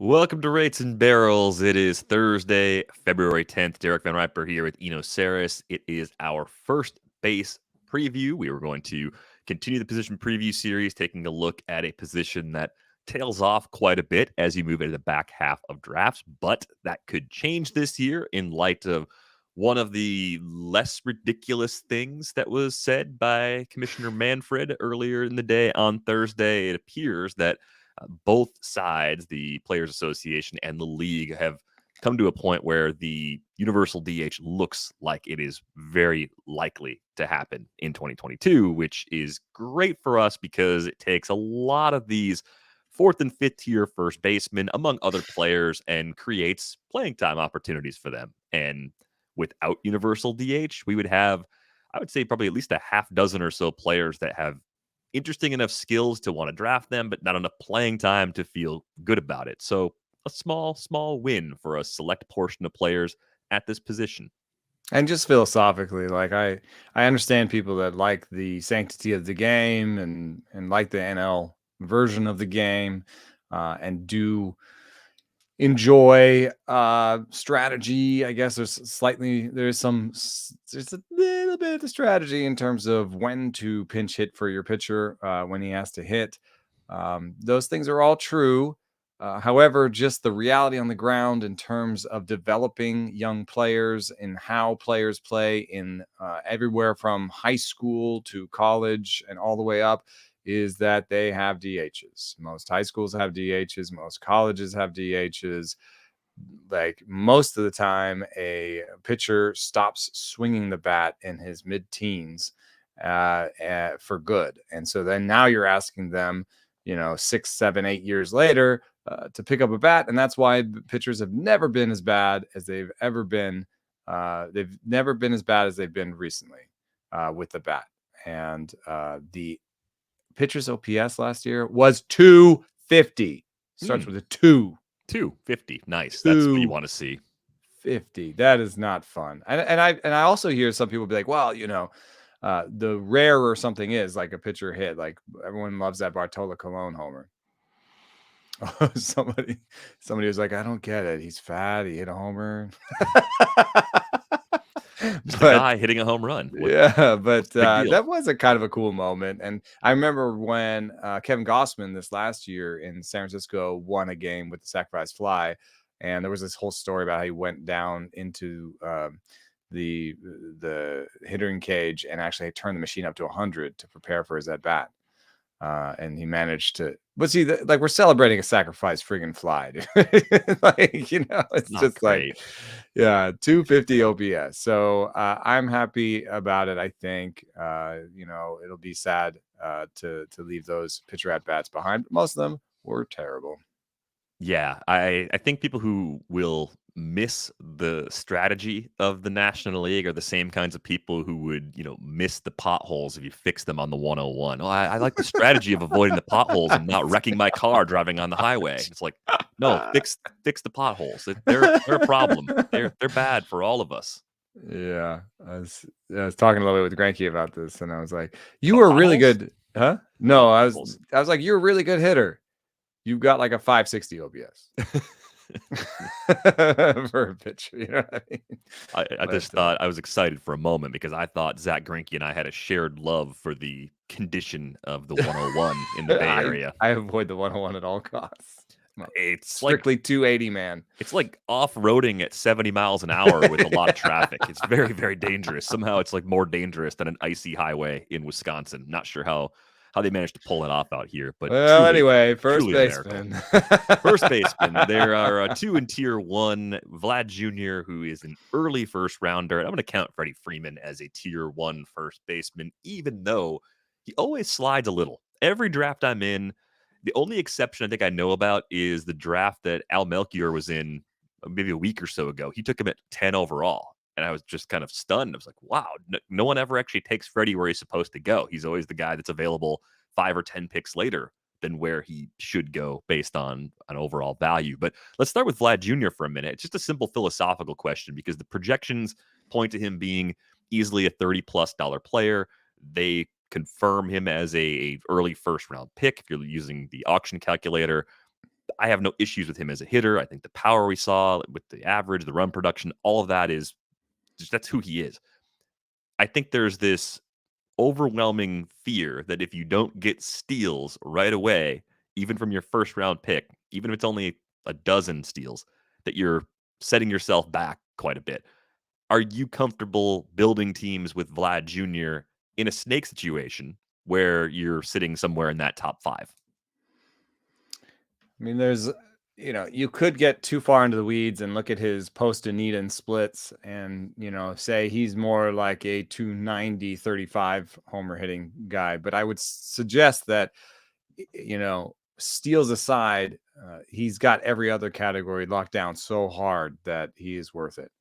Welcome to Rates and Barrels. It is Thursday, February 10th. Derek Van Riper here with Eno Saris. It is our first base preview. We were going to continue the position preview series, taking a look at a position that tails off quite a bit as you move into the back half of drafts, but that could change this year in light of one of the less ridiculous things that was said by Commissioner Manfred earlier in the day on Thursday. It appears that both sides, the Players Association and the league, have come to a point where the universal DH looks like it is very likely to happen in 2022, which is great for us because it takes a lot of these fourth and fifth tier first basemen, among other players, and creates playing time opportunities for them. And without universal DH, we would have, I would say, probably at least a half dozen or so players that have interesting enough skills to want to draft them, but not enough playing time to feel good about it. So a small win for a select portion of players at this position. And just philosophically, like I understand people that like the sanctity of the game and like the NL version of the game, and do enjoy strategy. I guess there's a little bit of strategy in terms of when to pinch hit for your pitcher, when he has to hit. Those things are all true. However, just the reality on the ground in terms of developing young players and how players play in everywhere from high school to college and all the way up is that they have DHs. Most high schools have DHs. Most colleges have DHs. Like most of the time, a pitcher stops swinging the bat in his mid-teens for good. And so then now you're asking them, 6, 7, 8 years later, to pick up a bat. And that's why pitchers have never been as bad as they've ever been. They've never been as bad as they've been recently with the bat. And the pitcher's OPS last year was 250. Starts with a 2. 250. Nice. That's what you want to see. 50. That is not fun. And I also hear some people be like, well, the rarer something is like a pitcher hit. Like everyone loves that Bartola Colon homer. Somebody was like, I don't get it. He's fat. He hit a homer. Just a guy hitting a home run. But that was a kind of a cool moment. And I remember when Kevin Gossman this last year in San Francisco won a game with the sacrifice fly. And there was this whole story about how he went down into the hitting cage and actually turned the machine up to 100 to prepare for his at bat. And he managed to, but see, like we're celebrating a sacrifice friggin' fly, dude. It's not just great. 250 OPS. So I'm happy about it. I think, it'll be sad to leave those pitcher at bats behind. But most of them were terrible. Yeah, I think people who will miss the strategy of the National League are the same kinds of people who would, miss the potholes if you fix them on the 101. Oh, I like the strategy of avoiding the potholes and not wrecking my car driving on the highway. It's like, no, fix the potholes. They're a problem. They're bad for all of us. Yeah, I was talking a little bit with Granky about this, and I was like, "You were really good, huh?" No, I was like, "You're a really good hitter. You've got like a 560 OPS." For a pitcher, you know what I mean? I just thought I was excited for a moment because I thought Zach Greinke and I had a shared love for the condition of the 101 in the Bay Area. I avoid the 101 at all costs. It's strictly 280, man. It's like off-roading at 70 miles an hour with a lot of traffic. It's very, very dangerous. Somehow it's like more dangerous than an icy highway in Wisconsin. Not sure how they managed to pull it off out here. But anyway, first baseman. First baseman. There are two in tier 1. Vlad Jr., who is an early first rounder. I'm going to count Freddie Freeman as a tier 1 first baseman, even though he always slides a little. Every draft I'm in, the only exception I think I know about is the draft that Al Melchior was in maybe a week or so ago. He took him at 10 overall. And I was just kind of stunned. I was like, wow, no one ever actually takes Freddie where he's supposed to go. He's always the guy that's available 5 or 10 picks later than where he should go based on an overall value. But let's start with Vlad Jr. for a minute. It's just a simple philosophical question because the projections point to him being easily a $30+ player. They confirm him as a early first round pick if you're using the auction calculator. I have no issues with him as a hitter. I think the power we saw with the average, the run production, all of that is just, that's who he is. I think there's this overwhelming fear that if you don't get steals right away, even from your first round pick, even if it's only a dozen steals, that you're setting yourself back quite a bit. Are you comfortable building teams with Vlad Jr. in a snake situation where you're sitting somewhere in that top 5? I mean, there's, you could get too far into the weeds and look at his post Anita and splits and, say he's more like a 290, 35 homer hitting guy. But I would suggest that, steals aside, he's got every other category locked down so hard that he is worth it.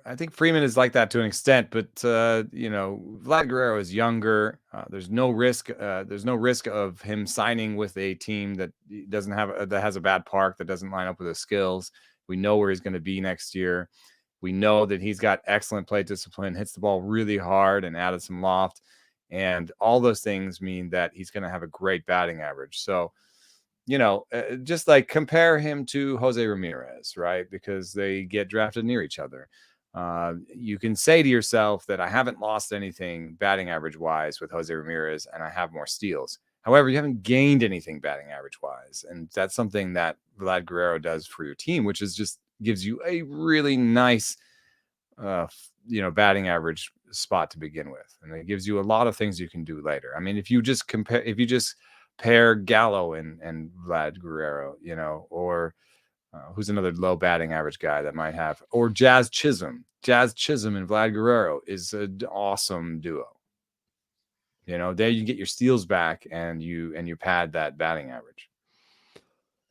I think Freeman is like that to an extent, but Vlad Guerrero is younger. There's no risk. There's no risk of him signing with a team that doesn't have that has a bad park, that doesn't line up with his skills. We know where he's going to be next year. We know that he's got excellent plate discipline, hits the ball really hard, and added some loft, and all those things mean that he's going to have a great batting average. So, just like compare him to Jose Ramirez, right? Because they get drafted near each other. You can say to yourself that I haven't lost anything batting average wise with Jose Ramirez and I have more steals. However, you haven't gained anything batting average wise. And that's something that Vlad Guerrero does for your team, which is just gives you a really nice, batting average spot to begin with. And it gives you a lot of things you can do later. I mean, if you just pair Gallo and Vlad Guerrero, or who's another low batting average guy that might have, or Jazz Chisholm. Jazz Chisholm and Vlad Guerrero is an awesome duo. There you get your steals back and you pad that batting average.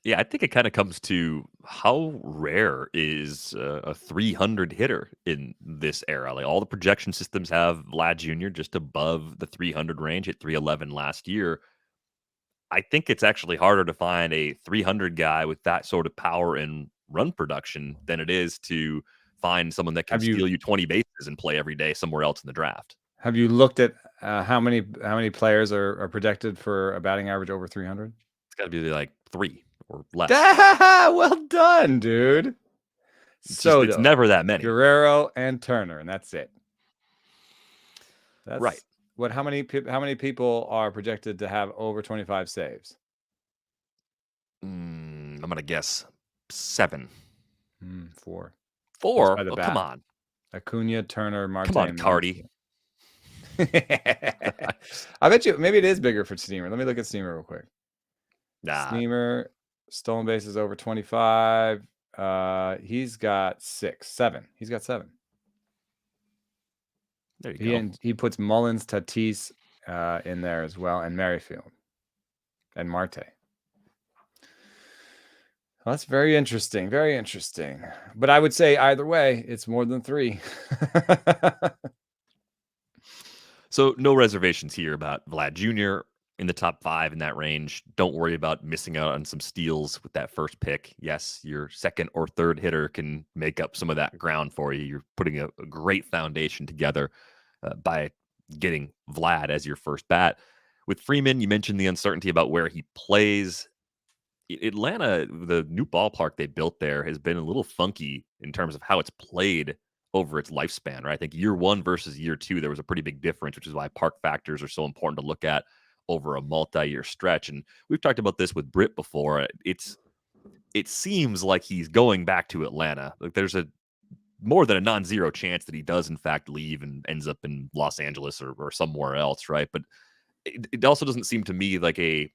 Yeah, I think it kind of comes to how rare is a 300 hitter in this era. Like all the projection systems have Vlad Jr. just above the 300 range at 311 last year. I think it's actually harder to find a 300 guy with that sort of power and run production than it is to find someone that can steal you 20 bases and play every day somewhere else in the draft. Have you looked at how many players are projected for a batting average over 300? It's got to be like 3 or less. Well done, dude. It's never that many. Guerrero and Turner, and that's it. That's right. How many people are projected to have over 25 saves? I'm gonna guess 7. 4. 4? Oh, come on. Acuna, Turner, Marte. Come on, Cardi. I bet you maybe it is bigger for Steamer. Let me look at Steamer real quick. Nah. Steamer stolen bases over 25. He's got 7. He's got 7. There you go. He puts Mullins, Tatis in there as well, and Merrifield and Marte. Well, that's very interesting. Very interesting. But I would say either way, it's more than 3. So no reservations here about Vlad Jr. in the top 5 in that range. Don't worry about missing out on some steals with that first pick. Yes, your second or third hitter can make up some of that ground for you. You're putting a great foundation together by getting Vlad as your first bat. With Freeman, you mentioned the uncertainty about where he plays. Atlanta, the new ballpark they built there has been a little funky in terms of how it's played over its lifespan, right? I think year 1 versus year 2, there was a pretty big difference, which is why park factors are so important to look at over a multi-year stretch. And we've talked about this with Britt before. It seems like he's going back to Atlanta. Like there's a more than a non-zero chance that he does in fact leave and ends up in Los Angeles or somewhere else, right? But it also doesn't seem to me like a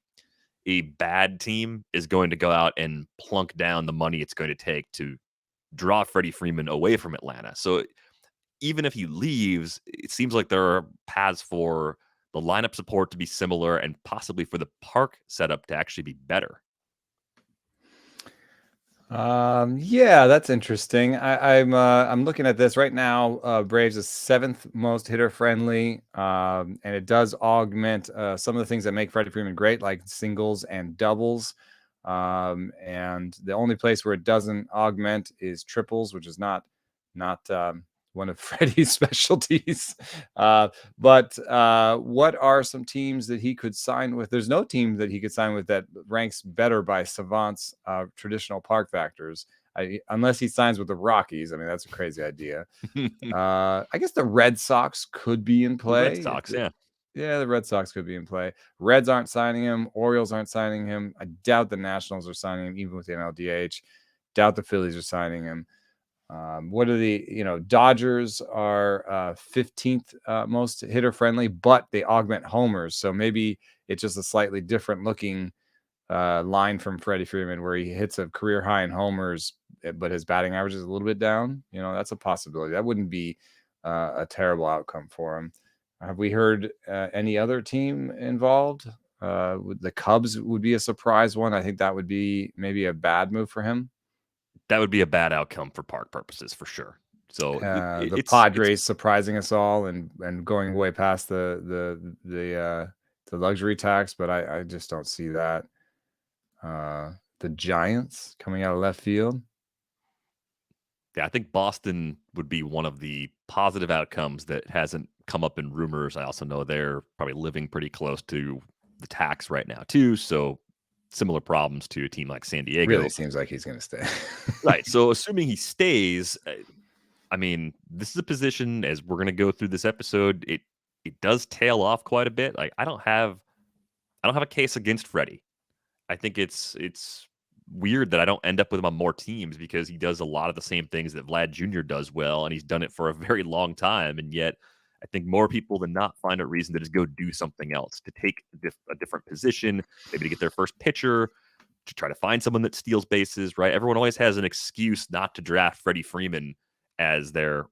bad team is going to go out and plunk down the money it's going to take to draw Freddie Freeman away from Atlanta. So even if he leaves, it seems like there are paths for the lineup support to be similar and possibly for the park setup to actually be better. Yeah, that's interesting. I'm looking at this right now. Braves is 7th most hitter friendly, and it does augment some of the things that make Freddie Freeman great, like singles and doubles. And the only place where it doesn't augment is triples, which is not one of Freddie's specialties. But what are some teams that he could sign with? There's no team that he could sign with that ranks better by Savant's traditional park factors. Unless he signs with the Rockies. I mean, that's a crazy idea. I guess the Red Sox could be in play. The Red Sox, yeah. Yeah, the Red Sox could be in play. Reds aren't signing him. Orioles aren't signing him. I doubt the Nationals are signing him, even with the NLDH. Doubt the Phillies are signing him. What are the, Dodgers are 15th most hitter friendly, but they augment homers. So maybe it's just a slightly different looking line from Freddie Freeman where he hits a career high in homers, but his batting average is a little bit down. That's a possibility. That wouldn't be a terrible outcome for him. Have we heard any other team involved? The Cubs would be a surprise one. I think that would be maybe a bad move for him. That would be a bad outcome for park purposes for sure. So the Padres surprising us all and going way past the luxury tax, but I just don't see that. The Giants coming out of left field. Yeah, I think Boston would be one of the positive outcomes that hasn't come up in rumors. I also know they're probably living pretty close to the tax right now too. So similar problems to a team like San Diego. Really seems like he's going to stay. Right. So assuming he stays, I mean, this is a position, as we're going to go through this episode, it does tail off quite a bit. Like I don't have a case against Freddie. I think it's weird that I don't end up with him on more teams because he does a lot of the same things that Vlad Jr. does well, and he's done it for a very long time. And yet I think more people than not find a reason to just go do something else, to take a different position, maybe to get their first pitcher, to try to find someone that steals bases, right? Everyone always has an excuse not to draft Freddie Freeman as their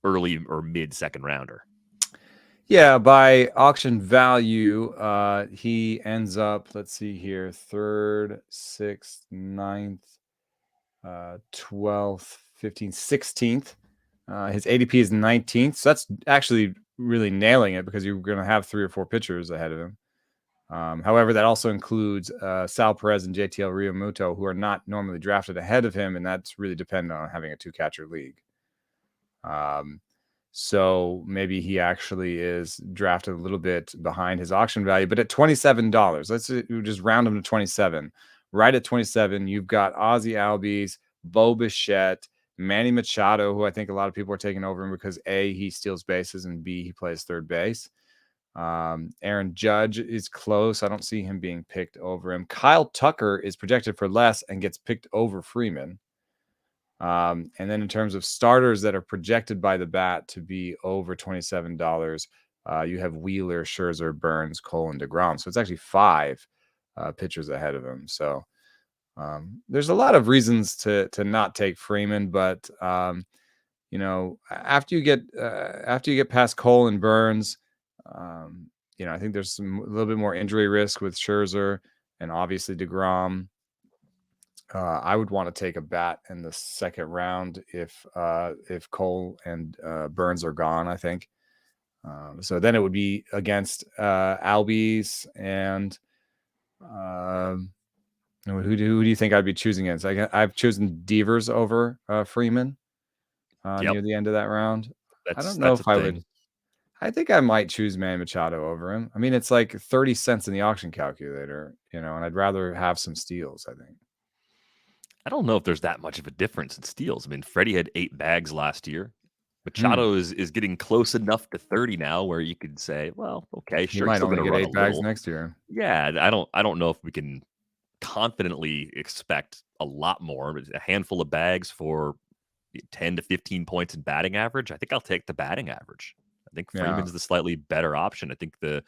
early or mid second rounder. Yeah, by auction value, he ends up, let's see here, 3rd, 6th, 9th, 12th, 15th, 16th. His ADP is 19th. So that's actually really nailing it because you're going to have 3 or 4 pitchers ahead of him. However, that also includes Sal Perez and JTL Realmuto, who are not normally drafted ahead of him, and that's really dependent on having a 2-catcher league. So maybe he actually is drafted a little bit behind his auction value, but at $27, let's just round him to 27. Right at 27, you've got Ozzie Albies, Bo Bichette, Manny Machado, who I think a lot of people are taking over him because A, he steals bases, and B, he plays third base. Aaron Judge is close. I don't see him being picked over him. Kyle Tucker is projected for less and gets picked over Freeman. And then in terms of starters that are projected by the bat to be over $27, you have Wheeler, Scherzer, Burns, Cole, and DeGrom. So it's actually 5 pitchers ahead of him. So there's a lot of reasons to not take Freeman, but after you get past Cole and Burns, I think there's a little bit more injury risk with Scherzer and obviously DeGrom. I would want to take a bat in the 2nd round if Cole and Burns are gone, I think. So then it would be against Albies and who do you think I'd be choosing against? I've chosen Devers over Freeman near the end of that round. I don't know if I would. I think I might choose Manny Machado over him. I mean, it's like 30 cents in the auction calculator, and I'd rather have some steals, I think. I don't know if there's that much of a difference in steals. I mean, Freddie had 8 bags last year. Machado is getting close enough to 30 now where you could say, well, okay, sure. He might only get 8 bags next year. Yeah, I don't know if we can confidently expect a lot more. A handful of bags for 10 to 15 points in batting average. I think I'll take the batting average. I think Freeman's the slightly better option. I think the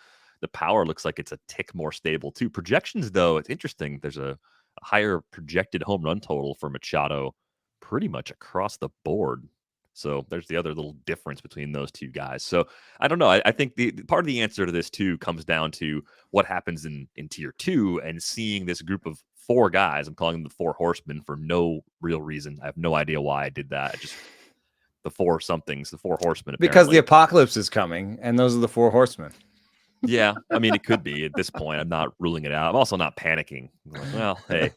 power looks like it's a tick more stable too. Projections, though, it's interesting. There's a higher projected home run total for Machado pretty much across the board. So there's the other little difference between those two guys. So I don't know. I think the part of the answer to this too comes down to what happens in tier 2 and seeing this group of 4 guys. I'm calling them the 4 horsemen for no real reason. I have no idea why I did that. Just the 4 somethings, the 4 horsemen. Apparently. Because the apocalypse is coming, and those are the 4 horsemen. Yeah, I mean, it could be at this point. I'm not ruling it out. I'm also not panicking. I'm like, well, hey,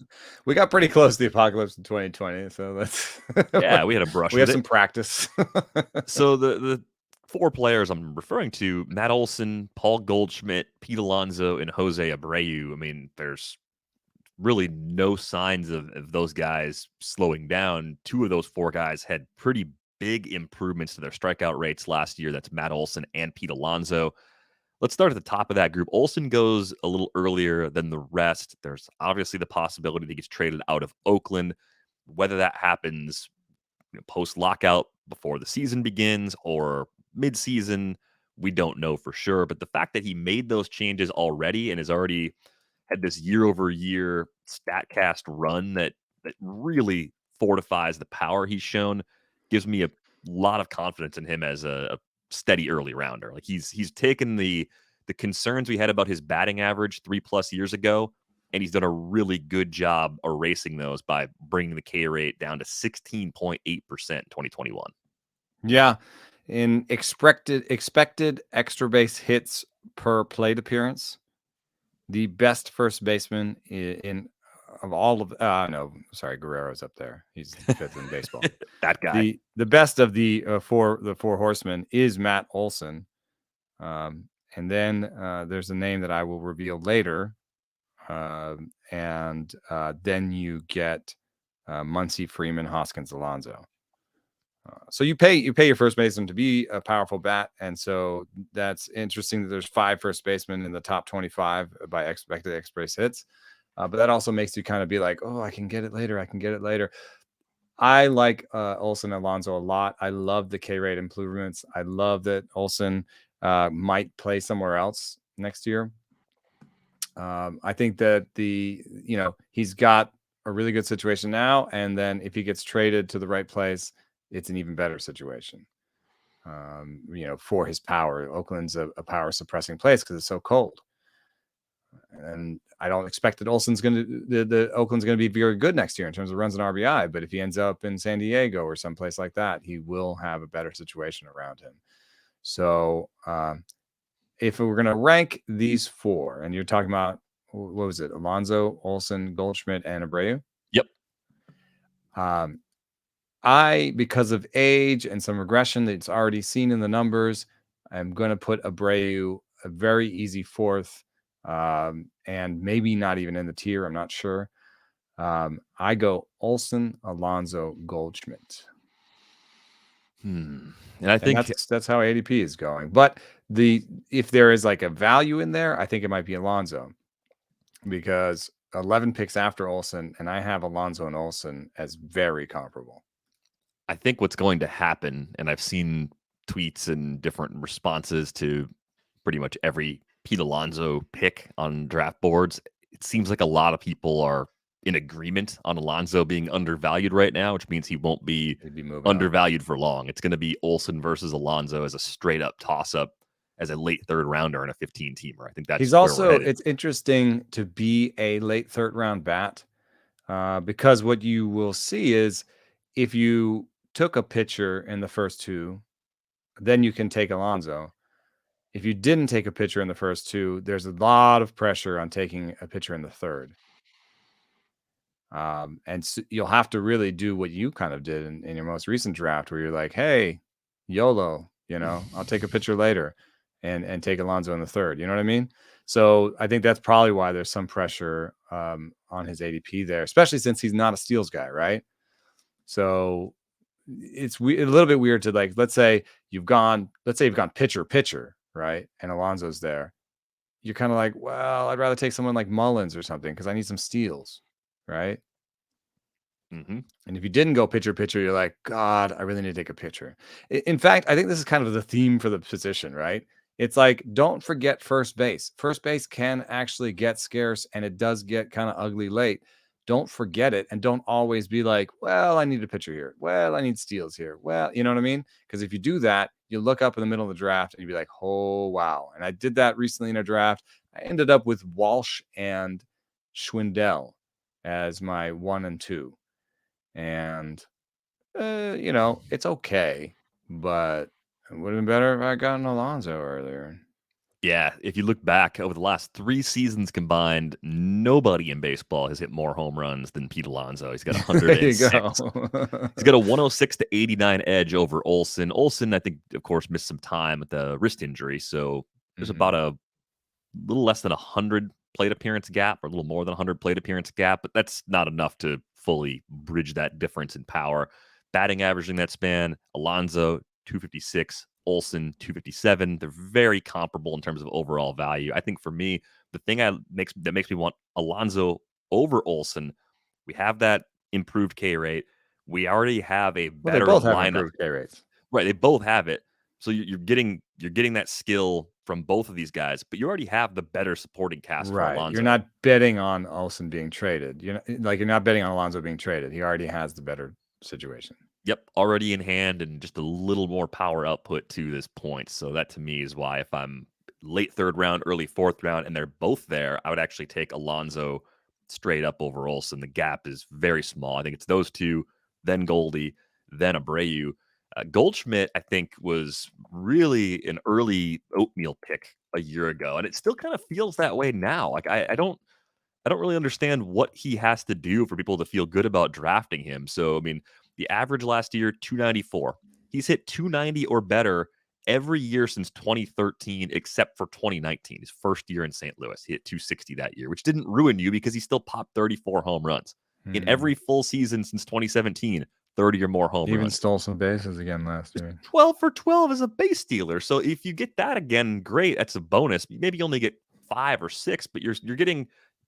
We got pretty close to the apocalypse in 2020, so let's yeah, we had a brush we with have it. some practice. So the four players I'm referring to: Matt Olson, Paul Goldschmidt, Pete Alonso, and Jose Abreu. I mean, there's really no signs of those guys slowing down. Two of those four guys had pretty big improvements to their strikeout rates last year. That's Matt Olson and Pete Alonso. Let's start at the top of that group. Olson goes a little earlier than the rest. There's obviously the possibility that he gets traded out of Oakland. Whether that happens post lockout before the season begins or mid-season, we don't know for sure. But the fact that he made those changes already and has already had this year-over-year StatCast run that really fortifies the power he's shown gives me a lot of confidence in him as a steady early rounder. Like he's taken the concerns we had about his batting average 3+ years ago, and he's done a really good job erasing those by bringing the K rate down to 16.8% in 2021. Yeah, in expected extra base hits per plate appearance, the best first baseman in of all of no, sorry, Guerrero's up there. He's fifth in baseball. That guy. The best of the four horsemen is Matt Olson. And then there's a name that I will reveal later. And then you get Muncy, Freeman, Hoskins, Alonso. So you pay your first baseman to be a powerful bat, and so that's interesting that there's 5 first basemen in the top 25 by expected extra base hits. But that also makes you kind of be like, oh, I can get it later. I can get it later. I like Olson and Alonso a lot. I love the K rate improvements. I love that Olson might play somewhere else next year. I think that he's got a really good situation now, and then if he gets traded to the right place, it's an even better situation. For his power, Oakland's a power suppressing place because it's so cold. And I don't expect that Olson's the Oakland's going to be very good next year in terms of runs and RBI. But if he ends up in San Diego or someplace like that, he will have a better situation around him. So if we're going to rank these 4, and you're talking about, what was it? Alonso, Olson, Goldschmidt, and Abreu. Yep. Because of age and some regression that's already seen in the numbers, I'm going to put Abreu a very easy 4th, and maybe not even in the tier. I'm not sure. I go Olson, Alonso, Goldschmidt. And I think that's how ADP is going. But if there is like a value in there, I think it might be Alonso, because 11 picks after Olson, and I have Alonso and Olson as very comparable. I think what's going to happen, and I've seen tweets and different responses to pretty much every Pete Alonso pick on draft boards, it seems like a lot of people are in agreement on Alonso being undervalued right now, which means he won't be undervalued for long. It's going to be Olson versus Alonso as a straight up toss up as a late 3rd rounder and a 15-teamer. I think that's where we're headed. It's interesting to be a late 3rd round bat, because what you will see is if you took a pitcher in the first 2, then you can take Alonso. If you didn't take a pitcher in the first 2, there's a lot of pressure on taking a pitcher in the 3rd. And so you'll have to really do what you kind of did in your most recent draft, where you're like, hey, YOLO, I'll take a pitcher later and take Alonso in the 3rd. You know what I mean? So I think that's probably why there's some pressure on his ADP there, especially since he's not a steals guy, right? So it's a little bit weird to, like, let's say you've gone pitcher, right? And Alonso's there. You're kind of like, well, I'd rather take someone like Mullins or something because I need some steals, right? Mm-hmm. And if you didn't go pitcher, you're like, God, I really need to take a pitcher. In fact, I think this is kind of the theme for the position, right? It's like, don't forget first base. First base can actually get scarce, and it does get kind of ugly late. Don't forget it, and don't always be like, well, I need a pitcher here. Well, I need steals here. Well, you know what I mean? Because if you do that, you look up in the middle of the draft and you'd be like, oh, wow. And I did that recently in a draft. I ended up with Walsh and Schwindel as my 1 and 2. And, it's okay, but it would have been better if I gotten Alonso earlier. Yeah, if you look back over the last 3 seasons combined, nobody in baseball has hit more home runs than Pete Alonso. He's got There you 106. go. He's got a 106 to 89 edge over Olson. Olson, I think, of course, missed some time with the wrist injury, so there's about a little less than 100 plate appearance gap, or a little more than 100 plate appearance gap, but that's not enough to fully bridge that difference in power. Batting average in that span, Alonso 256, Olson 257. They're very comparable in terms of overall value. I think for me, the thing that makes me want Alonso over Olson, we have that improved K rate. We already have a Well, they better both have lineup. improved K rates. Right, they both have it. So you're getting that skill from both of these guys, but you already have the better supporting cast for Right. Alonso. You're not betting on Olson being traded. You're not betting on Alonso being traded. He already has the better situation. Yep, already in hand and just a little more power output to this point. So that to me is why if I'm late third round, early fourth round, and they're both there, I would actually take Alonso straight up over Olson. The gap is very small. I think it's those two, then Goldie, then Abreu. Goldschmidt, I think, was really an early oatmeal pick a year ago, and it still kind of feels that way now. Like I don't really understand what he has to do for people to feel good about drafting him. So, I mean, the average last year, 294. He's hit 290 or better every year since 2013, except for 2019, his first year in St. Louis. He hit 260 that year, which didn't ruin you because he still popped 34 home runs. In every full season since 2017, 30 or more home Even runs. stole some bases again last year. 12 for 12 as a base stealer. So if you get that again, great. That's a bonus. Maybe you only get 5 or 6, but you're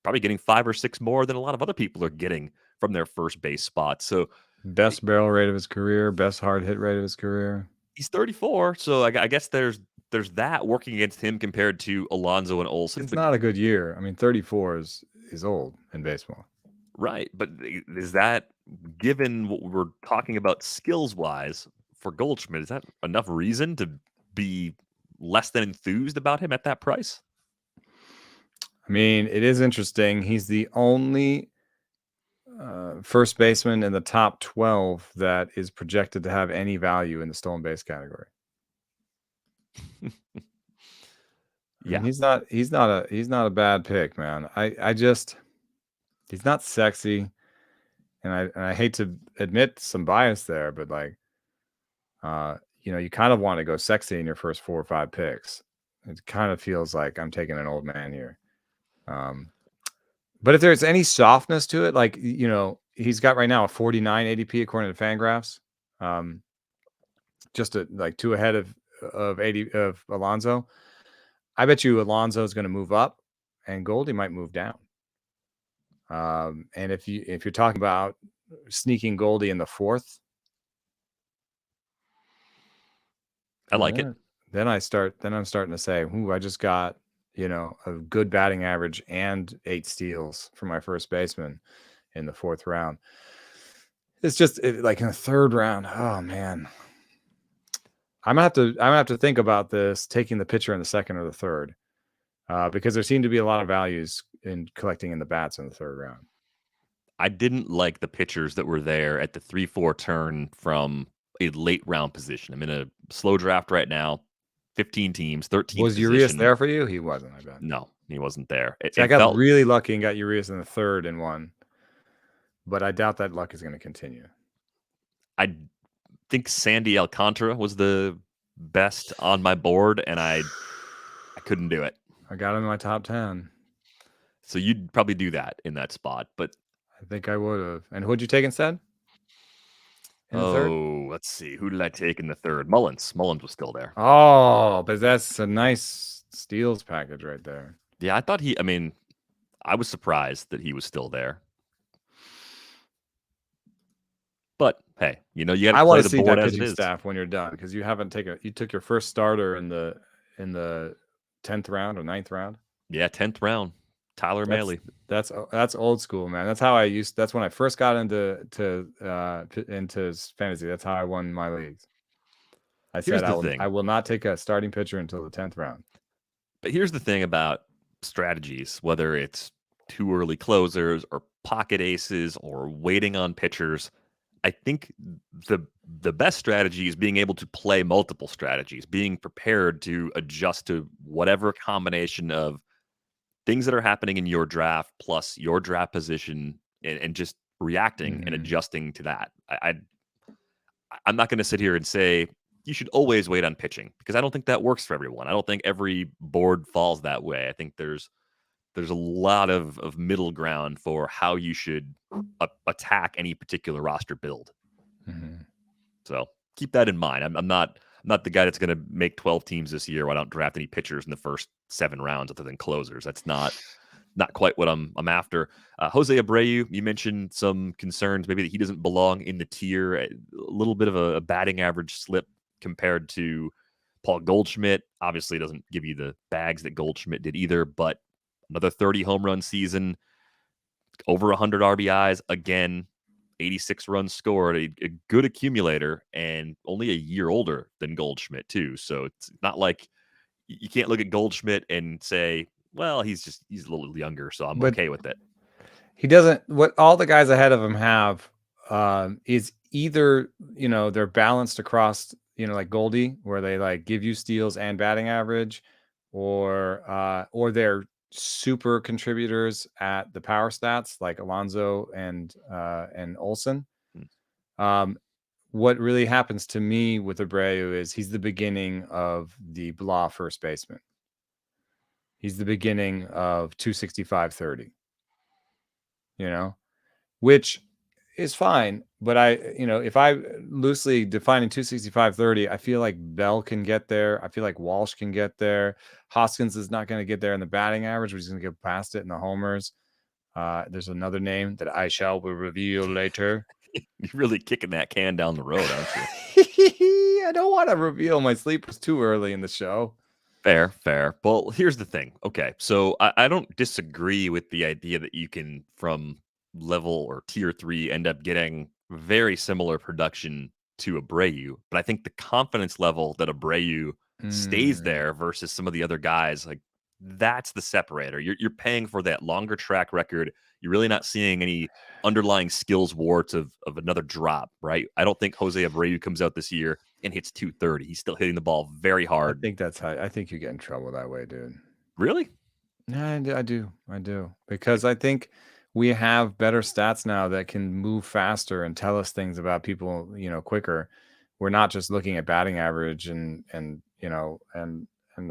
probably getting 5 or 6 more than a lot of other people are getting from their first base spot. So best barrel rate of his career, best hard hit rate of his career. He's 34, so I guess there's that working against him compared to Alonso and Olson. It's not a good year. I mean, 34 is old in baseball. Right, but is that, given what we're talking about skills-wise for Goldschmidt, is that enough reason to be less than enthused about him at that price? I mean, it is interesting. He's the only first baseman in the top 12 that is projected to have any value in the stolen base category. Yeah, I mean, he's not a bad pick, man. I just, he's not sexy, and I hate to admit some bias there, but like, you kind of want to go sexy in your first 4 or 5 picks. It kind of feels like I'm taking an old man here. But if there's any softness to it, like, he's got right now a 49 ADP according to Fangraphs, just like 2 ahead of Alonso. I bet you Alonso is going to move up, and Goldie might move down. And if you're talking about sneaking Goldie in the 4th, I like it. Then I'm starting to say, "Ooh, I just got a good batting average and 8 steals for my first baseman in the 4th round." It's just like in the 3rd round. Oh man, I'm gonna have to think about this, taking the pitcher in the 2nd or the 3rd, because there seem to be a lot of values in collecting in the bats in the 3rd round. I didn't like the pitchers that were there at the 3-4 turn from a late round position. I'm in a slow draft right now, 15 teams, 13th Was Urias there for you? He wasn't, I bet. No, he wasn't there. I got really lucky and got Urias in the 3rd and won, but I doubt that luck is going to continue. I think Sandy Alcantara was the best on my board, and I couldn't do it. I got him in my top 10. So you'd probably do that in that spot, but I think I would have. And who'd you take instead? In the 3rd? Let's see. Who did I take in the 3rd? Mullins. Mullins was still there. Oh, but that's a nice steals package right there. Yeah, I was surprised that he was still there. But hey, you got to play the board as it is. Staff when you're done, because you took your first starter in the 10th round or 9th round. Yeah, 10th round. Tyler Mahle. That's old school, man. That's how that's when I first got into fantasy. That's how I won my leagues. I said I will not take a starting pitcher until the 10th round. But here's the thing about strategies, whether it's too early closers or pocket aces or waiting on pitchers. I think the best strategy is being able to play multiple strategies, being prepared to adjust to whatever combination of things that are happening in your draft plus your draft position, and just reacting and adjusting to that. I'm not going to sit here and say you should always wait on pitching, because I don't think that works for everyone. I don't think every board falls that way. I think there's a lot of middle ground for how you should attack any particular roster build. So keep that in mind. I'm not the guy that's going to make 12 teams this year where I don't draft any pitchers in the first 7 rounds other than closers. That's not quite what I'm after. Jose Abreu, you mentioned some concerns maybe that he doesn't belong in the tier. A little bit of a batting average slip compared to Paul Goldschmidt. Obviously doesn't give you the bags that Goldschmidt did either, but another 30 home run season, over 100 RBIs, again, 86 runs scored, a good accumulator, and only a year older than Goldschmidt too. So it's not like you can't look at Goldschmidt and say, well, he's a little younger, so I'm okay with it. He doesn't. What all the guys ahead of him have is either, they're balanced across, like Goldie, where they like give you steals and batting average, or they're super contributors at the power stats, like Alonso and Olson. What really happens to me with Abreu is he's the beginning of the blah first baseman. He's the beginning of 265-30. Which is fine. But if I loosely defining 265-30, I feel like Bell can get there. I feel like Walsh can get there. Hoskins is not going to get there in the batting average, but he's going to get past it in the homers. There's another name that I shall reveal later. You're really kicking that can down the road, aren't you? I don't want to reveal my sleepers too early in the show. Fair. Well, here's the thing. Okay, so I don't disagree with the idea that you can, from level or tier 3, end up getting very similar production to Abreu. But I think the confidence level that Abreu stays there versus some of the other guys, like, that's the separator. You're paying for that longer track record. You're really not seeing any underlying skills warts of another drop, right? I don't think Jose Abreu comes out this year and hits 230. He's still hitting the ball very hard. I think you get in trouble that way, dude. Really? Yeah, I do. Because I think we have better stats now that can move faster and tell us things about people, quicker. We're not just looking at batting average and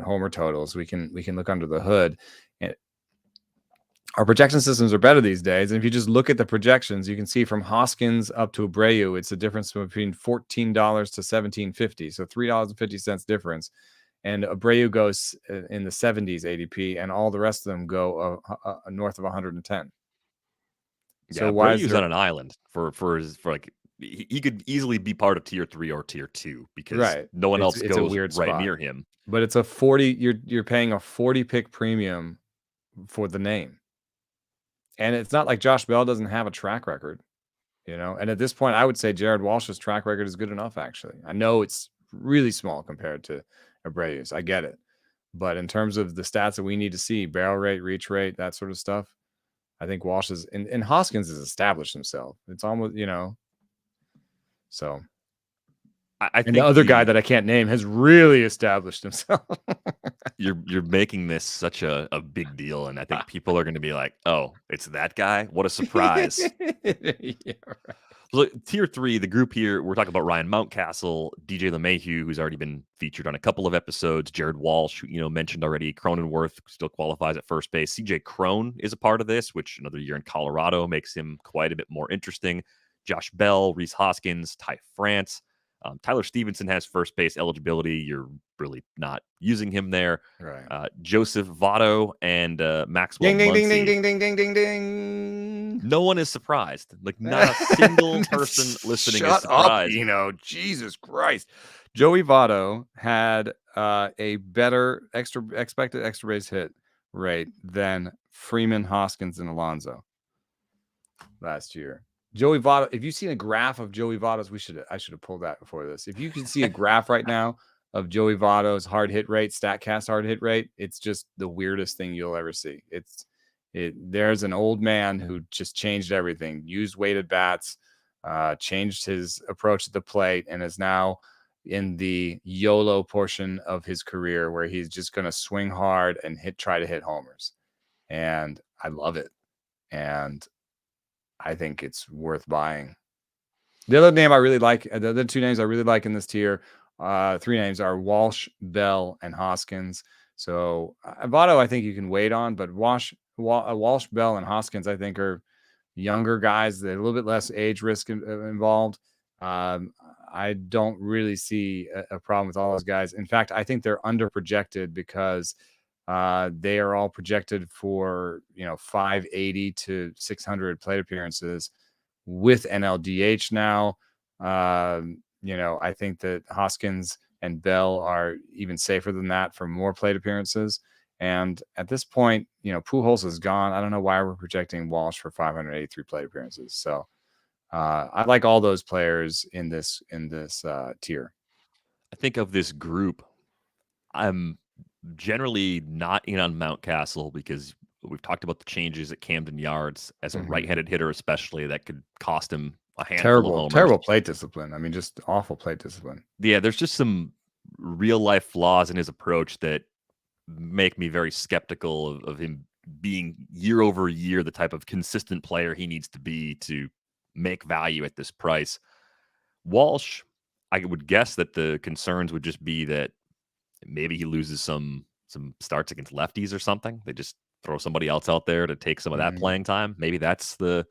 homer totals. We can look under the hood. And our projection systems are better these days. And if you just look at the projections, you can see from Hoskins up to Abreu, it's a difference between $14 to $17.50. So $3.50 difference. And Abreu goes in the 70s ADP, and all the rest of them go north of 110. Yeah, so why is on an island for like, he could easily be part of tier 3 or tier 2 because no one else goes right near him. But it's a 40. You're paying a 40 pick premium for the name, and it's not like Josh Bell doesn't have a track record, And at this point, I would say Jared Walsh's track record is good enough. Actually, I know it's really small compared to Abreu's. I get it. But in terms of the stats that we need to see, barrel rate, reach rate, that sort of stuff, I think Walsh is, and Hoskins has established himself. It's almost, so. I think the other guy that I can't name has really established himself. You're making this such a big deal, and I think people are going to be like, oh, it's that guy? What a surprise. Yeah, right. So, tier 3, the group here, we're talking about Ryan Mountcastle, DJ LeMahieu, who's already been featured on a couple of episodes, Jared Walsh, who, mentioned already, Cronenworth still qualifies at first base. CJ Cron is a part of this, which another year in Colorado makes him quite a bit more interesting. Josh Bell, Rhys Hoskins, Ty France. Tyler Stephenson has first base eligibility. You're really not using him there. Right. Joseph Votto and Maxwell Muncy. Ding. No one is surprised. Like, not a single person listening is surprised. Shut up, Jesus Christ. Joey Votto had a better expected extra base hit rate than Freeman, Hoskins, and Alonso last year. Joey Votto, if you've seen a graph of Joey Votto's, I should have pulled that before this. If you can see a graph right now of Joey Votto's hard hit rate, StatCast hard hit rate, it's just the weirdest thing you'll ever see. There's an old man who just changed everything, used weighted bats, changed his approach at the plate, and is now in the YOLO portion of his career where he's just going to swing hard and try to hit homers. And I love it. And I think it's worth buying. The other name I really like, the other two names I really like in this tier, three names are Walsh, Bell, and Hoskins. So Votto, I think you can wait on, but Walsh, Bell, and Hoskins, I think, are younger guys. They're a little bit less age risk involved. I don't really see a problem with all those guys. In fact, I think they're under projected because they are all projected for 580 to 600 plate appearances with NLDH now. I think that Hoskins and Bell are even safer than that for more plate appearances. And at this point, Pujols is gone. I don't know why we're projecting Walsh for 583 plate appearances. So I like all those players in this tier. I think of this group, I'm generally not in on Mountcastle because we've talked about the changes at Camden Yards as a right-handed hitter, especially that could cost him a handful of homers. Terrible plate discipline. I mean, just awful plate discipline. Yeah, there's just some real-life flaws in his approach that make me very skeptical of him being year over year the type of consistent player he needs to be to make value at this price. Walsh, I would guess that the concerns would just be that maybe he loses some starts against lefties or something. They just throw somebody else out there to take some of that playing time. Maybe that's the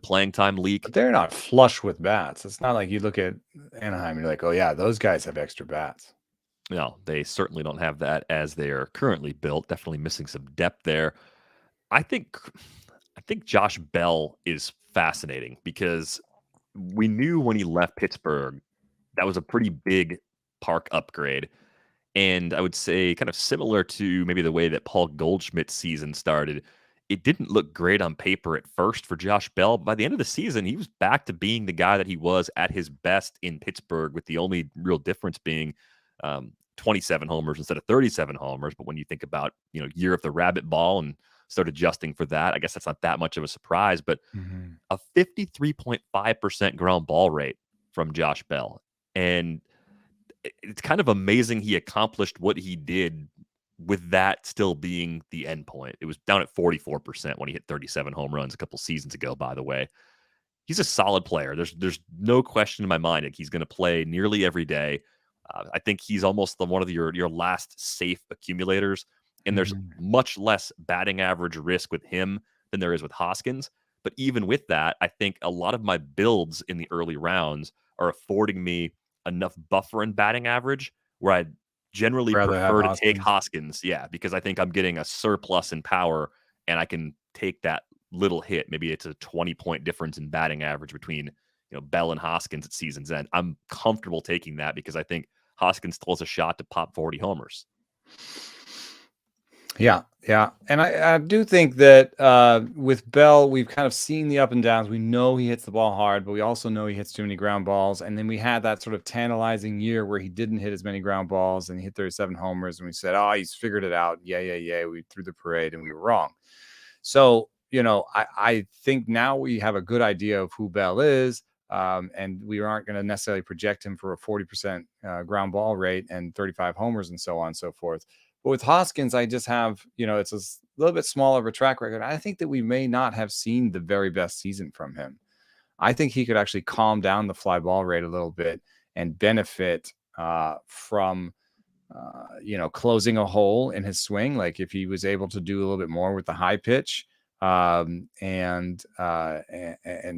playing time leak. But they're not flush with bats. It's not like you look at Anaheim and you're like, oh yeah, those guys have extra bats. No, they certainly don't have that as they are currently built. Definitely missing some depth there. I think Josh Bell is fascinating because we knew when he left Pittsburgh, that was a pretty big park upgrade. And I would say kind of similar to maybe the way that Paul Goldschmidt's season started, it didn't look great on paper at first for Josh Bell. By the end of the season, he was back to being the guy that he was at his best in Pittsburgh, with the only real difference being 27 homers instead of 37 homers. But when you think about, year of the rabbit ball and start adjusting for that, I guess that's not that much of a surprise. But a 53.5% ground ball rate from Josh Bell. And it's kind of amazing he accomplished what he did with that still being the end point. It was down at 44% when he hit 37 home runs a couple seasons ago, by the way. He's a solid player. There's no question in my mind that he's going to play nearly every day. I think he's almost one of your last safe accumulators, and there's much less batting average risk with him than there is with Hoskins. But even with that, I think a lot of my builds in the early rounds are affording me enough buffer and batting average where I generally prefer to take Hoskins. Yeah, because I think I'm getting a surplus in power and I can take that little hit. Maybe it's a 20-point difference in batting average between Bell and Hoskins at season's end. I'm comfortable taking that because I think Hoskins still has a shot to pop 40 homers. Yeah. And I do think that with Bell, we've kind of seen the up and downs. We know he hits the ball hard, but we also know he hits too many ground balls. And then we had that sort of tantalizing year where he didn't hit as many ground balls and he hit 37 homers. And we said, oh, he's figured it out. Yeah. We threw the parade and we were wrong. So, I think now we have a good idea of who Bell is. And we aren't going to necessarily project him for a 40% ground ball rate and 35 homers and so on and so forth. But with Hoskins, I just have, it's a little bit smaller of a track record. I think that we may not have seen the very best season from him. I think he could actually calm down the fly ball rate a little bit and benefit from, closing a hole in his swing. Like if he was able to do a little bit more with the high pitch. And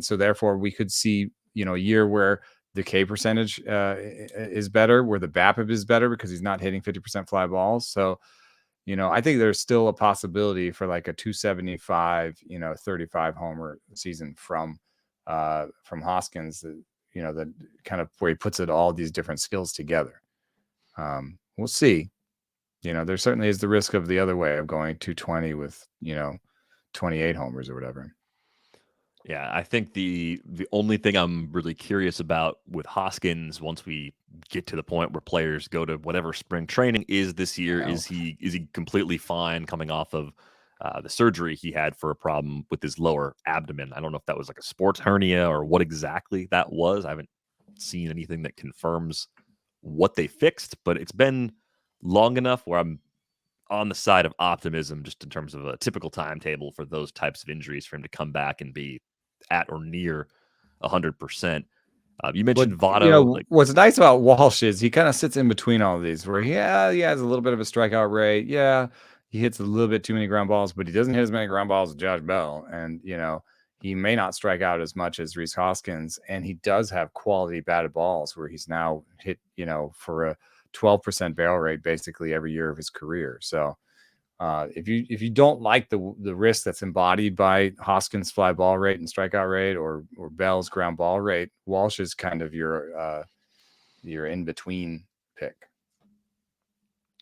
so therefore we could see, a year where the K percentage is better, where the BABIP is better because he's not hitting 50% fly balls. So, I think there's still a possibility for like a 275, 35 homer season from Hoskins, that kind of where he puts it all these different skills together. We'll see. There certainly is the risk of the other way of going 220 with, 28 homers or whatever. Yeah, I think the only thing I'm really curious about with Hoskins, once we get to the point where players go to whatever spring training is this year, is he completely fine coming off of the surgery he had for a problem with his lower abdomen. I don't know if that was like a sports hernia or what exactly that was. I haven't seen anything that confirms what they fixed, but it's been long enough where I'm on the side of optimism just in terms of a typical timetable for those types of injuries for him to come back and be at or near 100%. You mentioned Votto. What's nice about Walsh is he kind of sits in between all of these where he has a little bit of a strikeout rate. Yeah, he hits a little bit too many ground balls, but he doesn't hit as many ground balls as Josh Bell. And, he may not strike out as much as Rhys Hoskins, and he does have quality batted balls where he's now hit, for a 12% barrel rate basically every year of his career. So if you don't like the risk that's embodied by Hoskins' fly ball rate and strikeout rate or Bell's ground ball rate, Walsh is kind of your in between pick.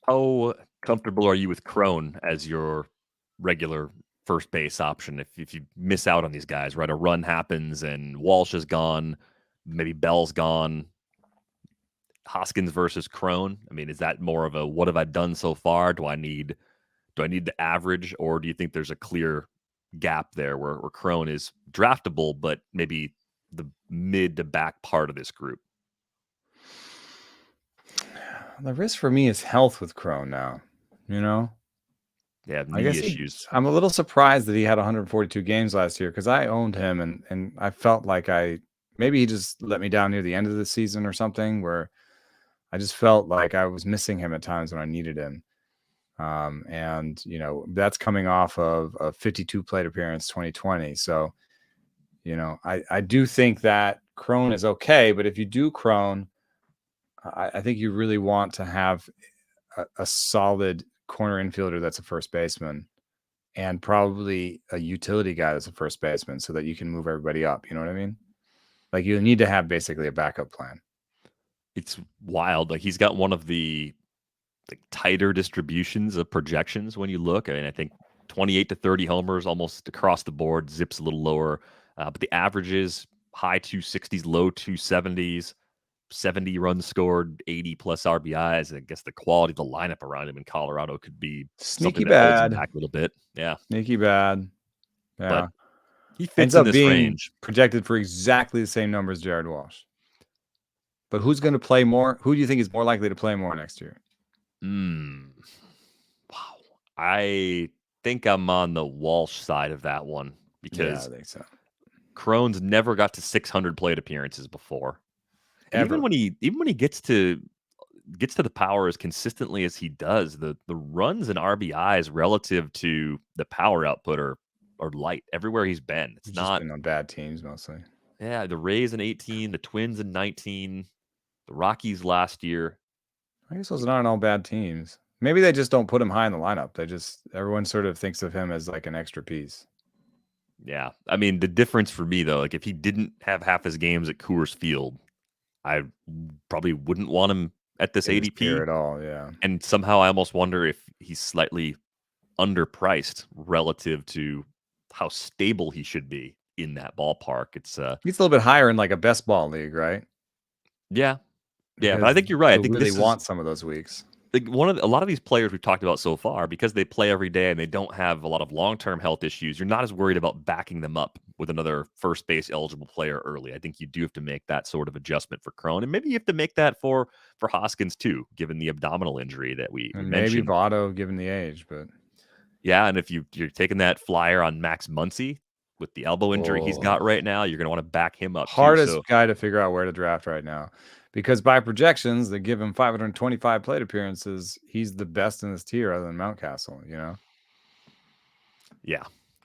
How comfortable are you with Cron as your regular first base option? If you miss out on these guys, right? A run happens and Walsh is gone, maybe Bell's gone. Hoskins versus Cron. I mean, is that more of a what have I done so far? Do I need the average, or do you think there's a clear gap there where Cron is draftable, but maybe the mid to back part of this group? The risk for me is health with Cron now. Yeah, knee issues. I'm a little surprised that he had 142 games last year because I owned him and I felt like maybe he just let me down near the end of the season or something where I just felt like I was missing him at times when I needed him. And that's coming off of a 52 plate appearance 2020. So, I do think that Cron is okay, but if you do Cron, I think you really want to have a solid corner infielder that's a first baseman and probably a utility guy that's a first baseman so that you can move everybody up. You know what I mean? Like you need to have basically a backup plan. It's wild. Like he's got one of the tighter distributions of projections when you look. I mean, I think 28 to 30 homers almost across the board, zips a little lower, but the averages high 260s, low 270s, 70 runs scored, 80 plus RBIs. I guess the quality of the lineup around him in Colorado could be sneaky something that holds bad. him back a little bit. Yeah, sneaky bad. Yeah, but he fits ends in up this being range. Projected for exactly the same number as Jared Walsh. But who's going to play more? Who do you think is more likely to play more next year? Wow. I think I'm on the Walsh side of that one because I think so. Cron's never got to 600 plate appearances before. And Ever. even when he gets to the power as consistently as he does, the runs and RBIs relative to the power output are light everywhere he's been. It's He's not just been on bad teams mostly. Yeah, the Rays in 18, the Twins in 19, the Rockies last year. I guess those aren't all bad teams. Maybe they just don't put him high in the lineup. Everyone sort of thinks of him as like an extra piece. Yeah. I mean, the difference for me though, like if he didn't have half his games at Coors Field, I probably wouldn't want him at this ADP at all. Yeah. And somehow I almost wonder if he's slightly underpriced relative to how stable he should be in that ballpark. It's he's a little bit higher in like a best ball league, right? Yeah. But I think you're right. I think really want some of those weeks. Like a lot of these players we've talked about so far, because they play every day and they don't have a lot of long-term health issues, you're not as worried about backing them up with another first base eligible player early. I think you do have to make that sort of adjustment for Cron, and maybe you have to make that for Hoskins too, given the abdominal injury that we mentioned. Maybe Votto, given the age, but yeah, and if you're taking that flyer on Max Muncy with the elbow injury he's got right now, you're going to want to back him up. Hardest guy to figure out where to draft right now. Because by projections, they give him 525 plate appearances. He's the best in this tier other than Mountcastle, Yeah.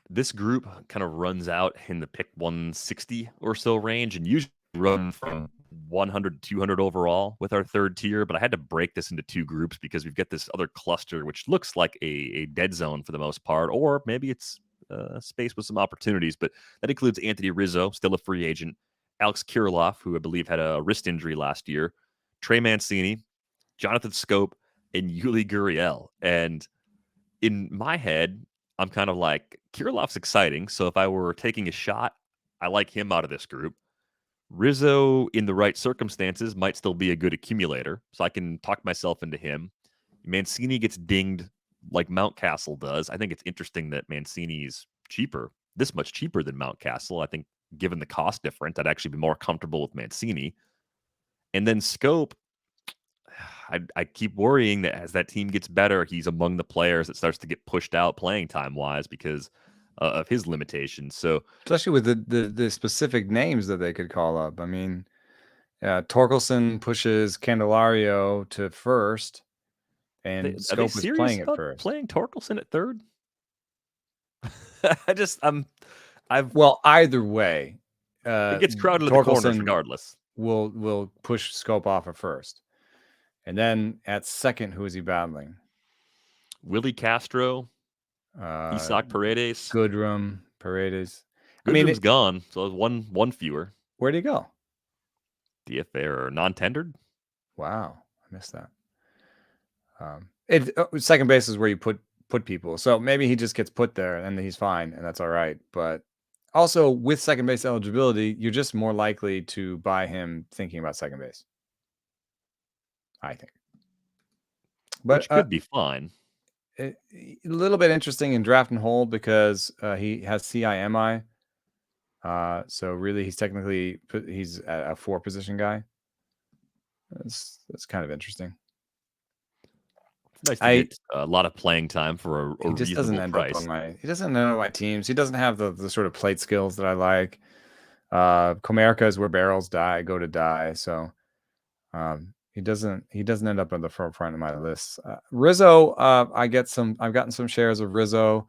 This group kind of runs out in the pick 160 or so range and usually run from 100 to 200 overall with our third tier. But I had to break this into two groups because we've got this other cluster, which looks like a dead zone for the most part, or maybe it's a space with some opportunities. But that includes Anthony Rizzo, still a free agent, Alex Kirilloff, who I believe had a wrist injury last year, Trey Mancini, Jonathan Schoop, and Yuli Gurriel. And in my head, I'm kind of like, Kirilloff's exciting. So if I were taking a shot, I like him out of this group. Rizzo, in the right circumstances, might still be a good accumulator. So I can talk myself into him. Mancini gets dinged like Mountcastle does. I think it's interesting that Mancini's cheaper, this much cheaper than Mountcastle. I think given the cost difference, I'd actually be more comfortable with Mancini. And then Schoop, I keep worrying that as that team gets better, he's among the players that starts to get pushed out playing time wise because of his limitations. So especially with the specific names that they could call up. I mean, Torkelson pushes Candelario to first, and are they Schoop is serious playing at about first. playing Torkelson at third? Well, either way, it gets crowded at the corners Torkelson regardless. will push Schoop off at first, and then at second, who is he battling? Willie Castro, Isaac Paredes. Goodrum, Paredes. Goodrum's gone, so one fewer. Where'd he go? DFA or non-tendered? Wow, I missed that. Second base is where you put people, so maybe he just gets put there and he's fine, and that's all right. But also with second base eligibility, you're just more likely to buy him thinking about second base, I think. But which could be fine. A little bit interesting in draft and hold because he has CIMI. So really, he's technically he's a 4 position guy. That's kind of interesting. It's nice to get a lot of playing time for a he just reasonable doesn't end price. Up on my, he doesn't end up on my teams. He doesn't have the sort of plate skills that I like. Comerica is where barrels go to die. So he doesn't end up on the forefront of my list. Rizzo, I've gotten some shares of Rizzo.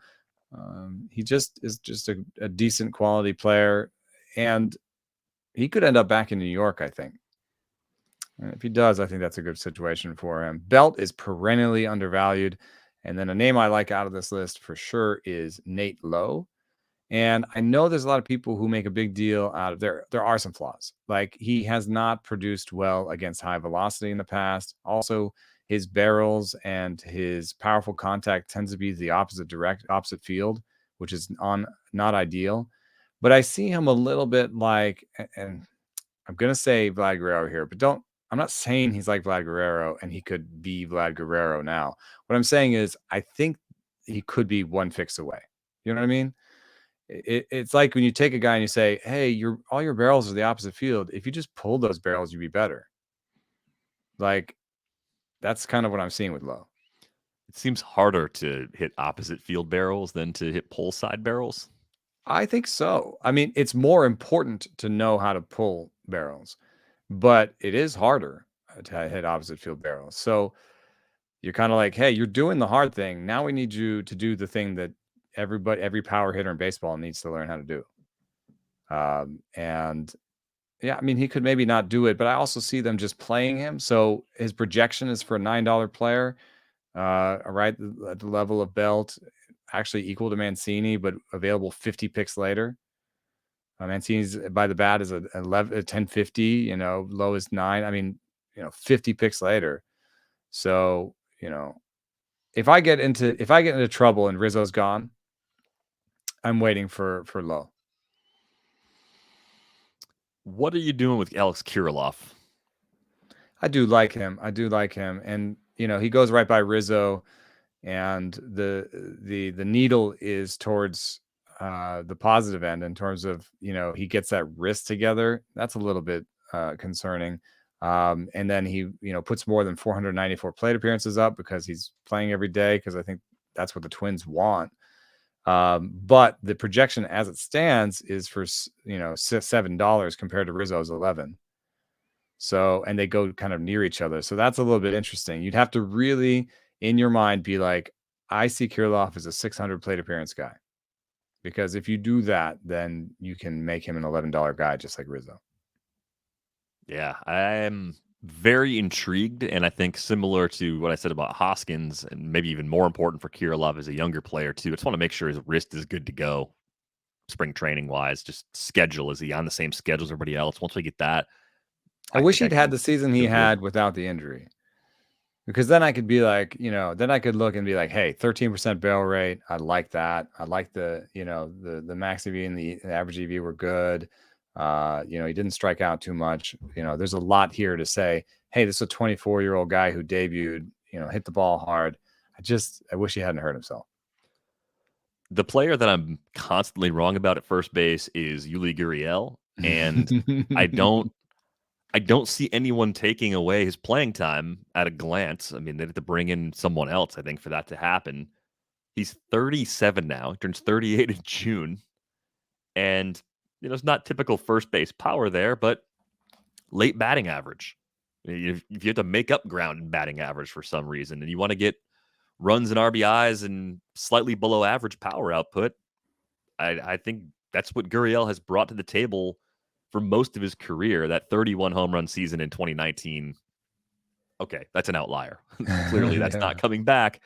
He just is just a decent quality player, and he could end up back in New York, I think. And if he does, I think that's a good situation for him. Belt is perennially undervalued. And then a name I like out of this list for sure is Nate Lowe. And I know there's a lot of people who make a big deal out of there are some flaws. Like, he has not produced well against high velocity in the past. Also, his barrels and his powerful contact tends to be the opposite field, which is not ideal. But I see him a little bit like, and I'm going to say Vlad Guerrero here, but I'm not saying he's like Vlad Guerrero and he could be Vlad Guerrero now. What I'm saying is I think he could be one fix away. You know what I mean? It's like when you take a guy and you say, hey, all your barrels are the opposite field. If you just pulled those barrels, you'd be better. Like, that's kind of what I'm seeing with Lowe. It seems harder to hit opposite field barrels than to hit pull side barrels. I think so. I mean, it's more important to know how to pull barrels, but it is harder to hit opposite field barrels. So you're kind of like, hey, you're doing the hard thing. Now we need you to do the thing that every power hitter in baseball needs to learn how to do. And yeah, I mean, he could maybe not do it, but I also see them just playing him. So his projection is for a $9 player, right at the level of Belt, actually equal to Mancini, but available 50 picks later. Mancini's by the bat is a 1050, low is 9. I mean, 50 picks later. So, if I get into trouble and Rizzo's gone, I'm waiting for Lowe. What are you doing with Alex Kirilloff? I do like him. And he goes right by Rizzo, and the needle is towards the positive end in terms of he gets that wrist together. That's a little bit concerning. And then he puts more than 494 plate appearances up because he's playing every day, because I think that's what the Twins want. But the projection as it stands is for $7 compared to Rizzo's 11. So, and they go kind of near each other. So that's a little bit interesting. You'd have to really, in your mind, be like, I see Kirilloff as a 600 plate appearance guy. Because if you do that, then you can make him an $11 guy, just like Rizzo. Yeah, I'm very intrigued. And I think similar to what I said about Hoskins, and maybe even more important for Kirilloff as a younger player too, I just want to make sure his wrist is good to go spring training wise. Just schedule. Is he on the same schedule as everybody else? Once we get that, I wish he'd had the season he had without the injury, because then I could be like, then I could look and be like, hey, 13% barrel rate. I like that. I like the max EV and the average EV were good. He didn't strike out too much. There's a lot here to say, hey, this is a 24-year-old guy who debuted, hit the ball hard. I wish he hadn't hurt himself. The player that I'm constantly wrong about at first base is Yuli Gurriel, and I don't see anyone taking away his playing time at a glance. I mean, they have to bring in someone else, I think, for that to happen. He's 37 now. He turns 38 in June. And, it's not typical first base power there, but late batting average. If you have to make up ground in batting average for some reason, and you want to get runs and RBIs and slightly below average power output, I think that's what Gurriel has brought to the table for most of his career. That 31 home run season in 2019, okay, that's an outlier. Clearly, that's not coming back.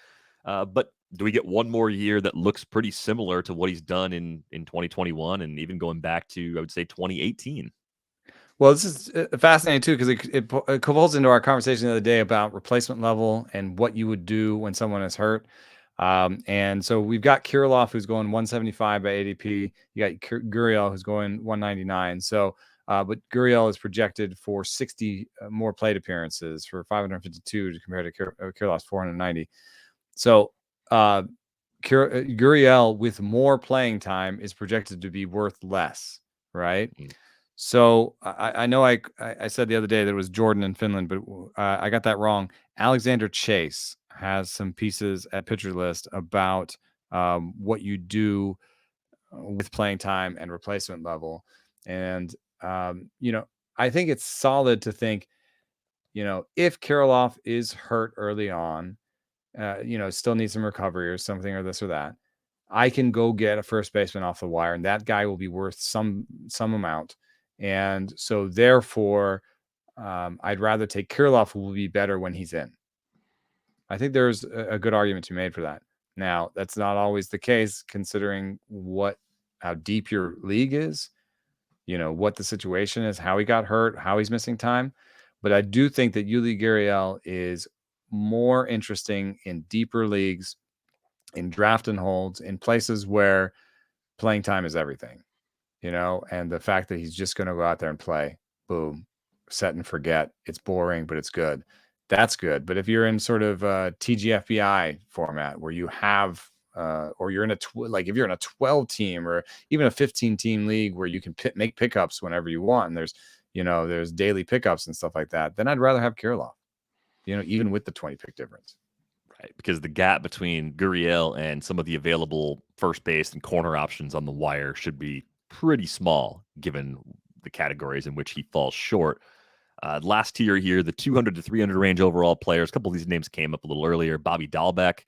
But do we get one more year that looks pretty similar to what he's done in 2021 and even going back to, I would say, 2018? Well, this is fascinating too, because it falls into our conversation the other day about replacement level and what you would do when someone is hurt. And so we've got Kirilloff, who's going 175 by ADP. You got Gurriel, who's going 199. So, but Gurriel is projected for 60 more plate appearances for 552 compared to Kirilloff's 490. So, Gurriel with more playing time is projected to be worth less, right? Mm-hmm. So I know I said the other day that it was Jordan in Finland, but I got that wrong. Alexander Chase has some pieces at Pitcher List about what you do with playing time and replacement level. And, I think it's solid to think, if Kirilloff is hurt early on, still needs some recovery or something or this or that, I can go get a first baseman off the wire, and that guy will be worth some amount. And so therefore, I'd rather take Kirilloff, who will be better when he's in. I think there's a good argument to be made for that. Now, that's not always the case, considering how deep your league is, what the situation is, how he got hurt, how he's missing time. But I do think that Yuli Gurriel is more interesting in deeper leagues, in draft and holds, in places where playing time is everything, and the fact that he's just going to go out there and play, boom, set and forget. It's boring, but it's good. That's good. But if you're in sort of a TGFBI format where you have, or you're in if you're in a 12 team or even a 15 team league where you can make pickups whenever you want, and there's daily pickups and stuff like that, then I'd rather have Kirilloff, even with the 20 pick difference. Right, because the gap between Gurriel and some of the available first base and corner options on the wire should be pretty small, given the categories in which he falls short. Last tier here, the 200 to 300 range overall players. A couple of these names came up a little earlier. Bobby Dalbec,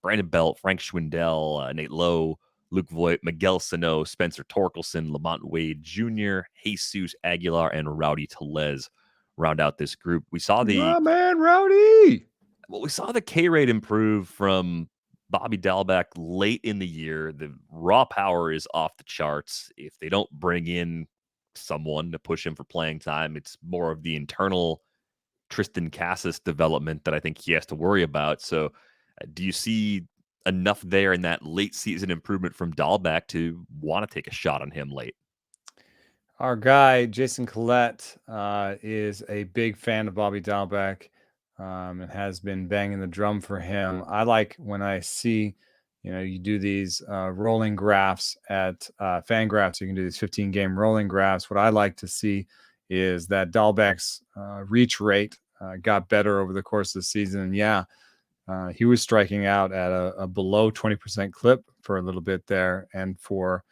Brandon Belt, Frank Schwindel, Nate Lowe, Luke Voigt, Miguel Sano, Spencer Torkelson, Lamont Wade Jr., Jesus Aguilar, and Rowdy Tellez round out this group. We saw Rowdy! Well, we saw the K rate improve from Bobby Dalbec late in the year. The raw power is off the charts. If they don't bring in someone to push him for playing time, it's more of the internal Tristan Cassis development that I think he has to worry about. So do you see enough there in that late season improvement from Dalbec to want to take a shot on him late? Our guy, Jason Collette, is a big fan of Bobby Dalbec. And has been banging the drum for him. I like when I see, you do these rolling graphs at Fangraphs. You can do these 15-game rolling graphs. What I like to see is that Dalbec's reach rate got better over the course of the season. And he was striking out at a below 20% clip for a little bit there. And for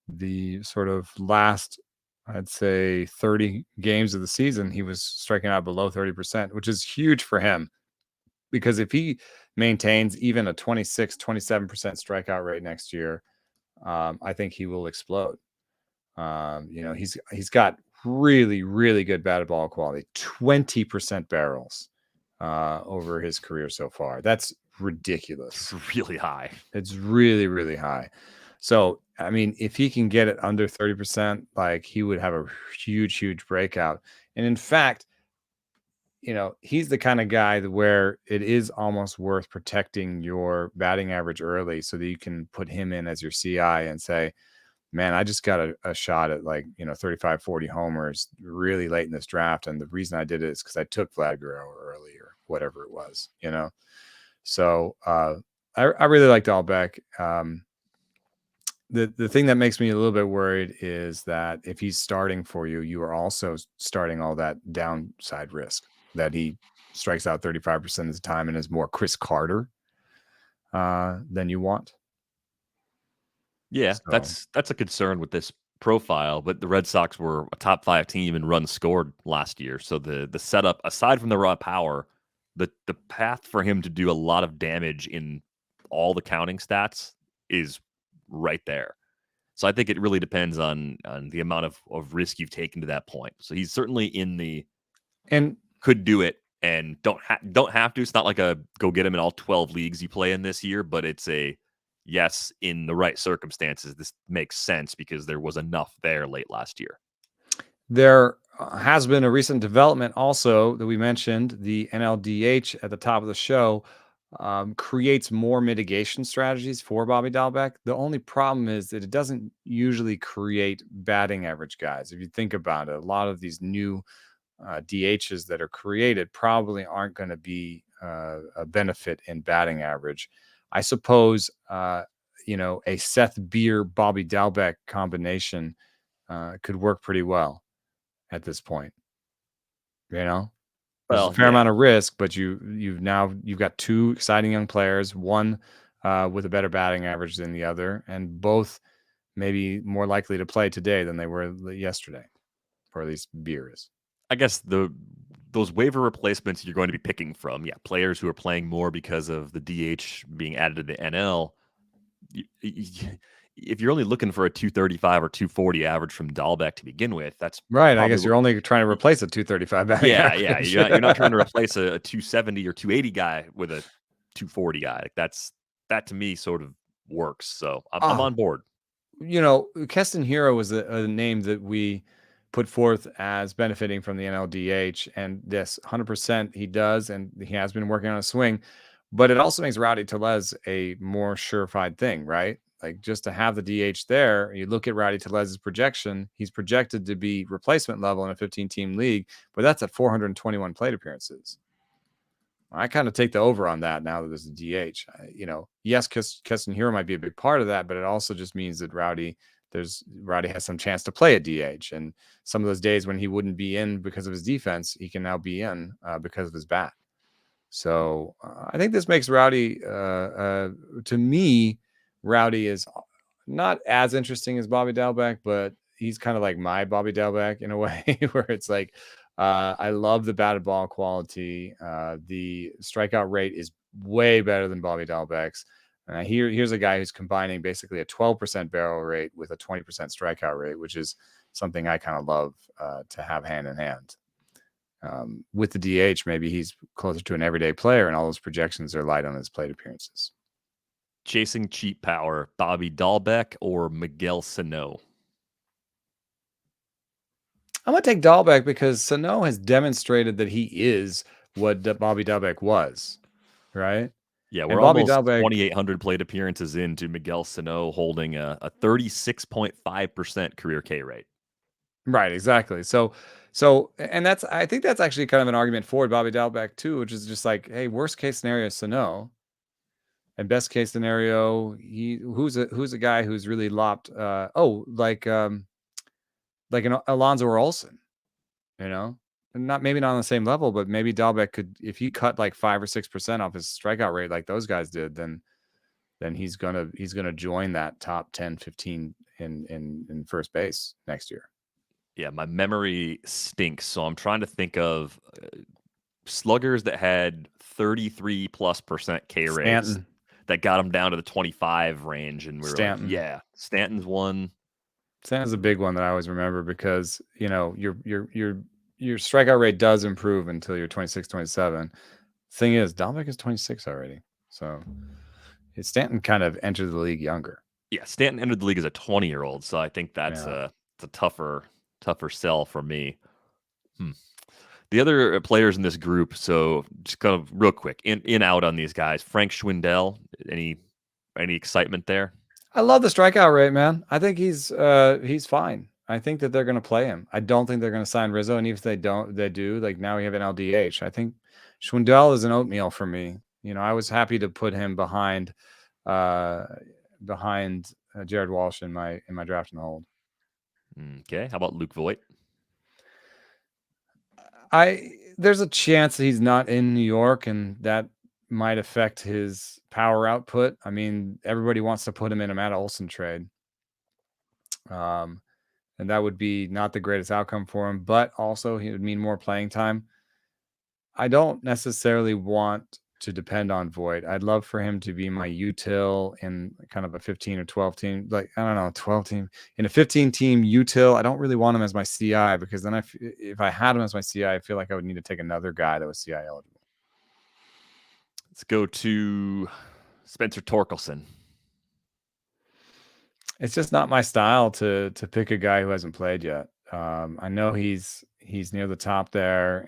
the sort of last, I'd say 30 games of the season, he was striking out below 30%, which is huge for him, because if he maintains even a 26, 27% strikeout rate next year, I think he will explode. He's got really, really good batted ball quality, 20% barrels over his career so far. That's ridiculous. It's really high. It's really, really high. So, I mean, if he can get it under 30%, like, he would have a huge, huge breakout. And in fact, he's the kind of guy where it is almost worth protecting your batting average early so that you can put him in as your CI and say, man, I just got a shot at 35, 40 homers really late in this draft. And the reason I did it is because I took Vlad Guerrero early or whatever it was, So I really like Dalbec. The thing that makes me a little bit worried is that if he's starting for you, you are also starting all that downside risk that he strikes out 35% of the time and is more Chris Carter than you want. Yeah, So, that's a concern with this profile, but the Red Sox were a top 5 team in runs scored last year. So the setup, aside from the raw power, the path for him to do a lot of damage in all the counting stats is right there. So I think it really depends on the amount of risk you've taken to that point. So he's certainly in the and could do it and don't have to. It's not like a go get him in all 12 leagues you play in this year, but it's a yes, in the right circumstances, this makes sense because there was enough there late last year. there has been a recent development also that we mentioned. The NLDH at the top of the show creates more mitigation strategies for Bobby Dalbec. The only problem is that it doesn't usually create batting average guys. If you think about it, a lot of these new DHs that are created probably aren't going to be a benefit in batting average. I suppose, a Seth Beer, Bobby Dalbec combination could work pretty well at this point. There's a fair amount of risk, but you've got two exciting young players, one with a better batting average than the other, and both maybe more likely to play today than they were yesterday, or at least Beer is. I guess those waiver replacements you're going to be picking from, players who are playing more because of the DH being added to the NL. If you're only looking for a 235 or 240 average from Dalbec to begin with, that's right. I guess you're only trying to replace a 235 batting average. Yeah. You're not trying to replace a 270 or 280 guy with a 240 guy. Like that to me sort of works. So I'm on board. Keston Hero was a name that we put forth as benefiting from the NLDH, and this 100% he does, and he has been working on a swing. But it also makes Rowdy Tellez a more surefire thing, right? Like, just to have the DH there, you look at Rowdy Tellez's projection, he's projected to be replacement level in a 15-team league, but that's at 421 plate appearances. I kind of take the over on that now that there's a DH. Yes, Keston Hero might be a big part of that, but it also just means that Rowdy has some chance to play at DH. And some of those days when he wouldn't be in because of his defense, he can now be in because of his bat. So I think this makes Rowdy, to me, Rowdy is not as interesting as Bobby Dalbec, but he's kind of like my Bobby Dalbec in a way, where it's like, I love the batted ball quality. The strikeout rate is way better than Bobby Dalbec's. And here's a guy who's combining basically a 12% barrel rate with a 20% strikeout rate, which is something I kind of love to have hand in hand. With the DH, maybe he's closer to an everyday player, and all those projections are light on his plate appearances. Chasing cheap power, Bobby Dalbec or Miguel Sano? I'm going to take Dalbec because Sano has demonstrated that he is what Bobby Dalbec was, right? Yeah, we're almost 2,800 plate appearances into Miguel Sano holding a 36.5% career K rate. Right, exactly. So, and I think that's actually kind of an argument for Bobby Dalbec too, which is just like, hey, worst case scenario, Sano, and best case scenario, who's a guy who's really lopped, like an Alonso or Olson, and maybe not on the same level, but maybe Dalbec could, if he cut like 5 or 6% off his strikeout rate like those guys did, then he's gonna join that top 10, 15 in first base next year. Yeah, my memory stinks, so I'm trying to think of sluggers that had 33+% K rates that got him down to the 25 range, and we were like, yeah, Stanton's one. Stanton's a big one that I always remember because your strikeout rate does improve until you're 26, 27. Thing is, Dalbec is 26 already, so Stanton kind of entered the league younger. Yeah, Stanton entered the league as a 20-year-old, so I think that's it's a tougher sell for me. The other players in this group, so just kind of real quick, in out on these guys. Frank Schwindel, any excitement there? I love the strikeout rate, man. I think he's fine. I think that they're going to play him. I don't think they're going to sign Rizzo, and even if they do, like, now we have an LDH. I think Schwindel is an oatmeal for me. I was happy to put him behind Jared Walsh in my draft and hold. Okay. How about Luke Voigt? There's a chance that he's not in New York, and that might affect his power output. I mean, everybody wants to put him in a Matt Olson trade. And that would be not the greatest outcome for him, but also he would mean more playing time. I don't necessarily want to depend on Voigt. I'd love for him to be my util in kind of a 15 or 12 team, 12 team in a 15 team util. I don't really want him as my CI, because then if I had him as my CI, I feel like I would need to take another guy that was CI eligible. Let's go to Spencer Torkelson. It's just not my style to pick a guy who hasn't played yet. I know he's near the top there,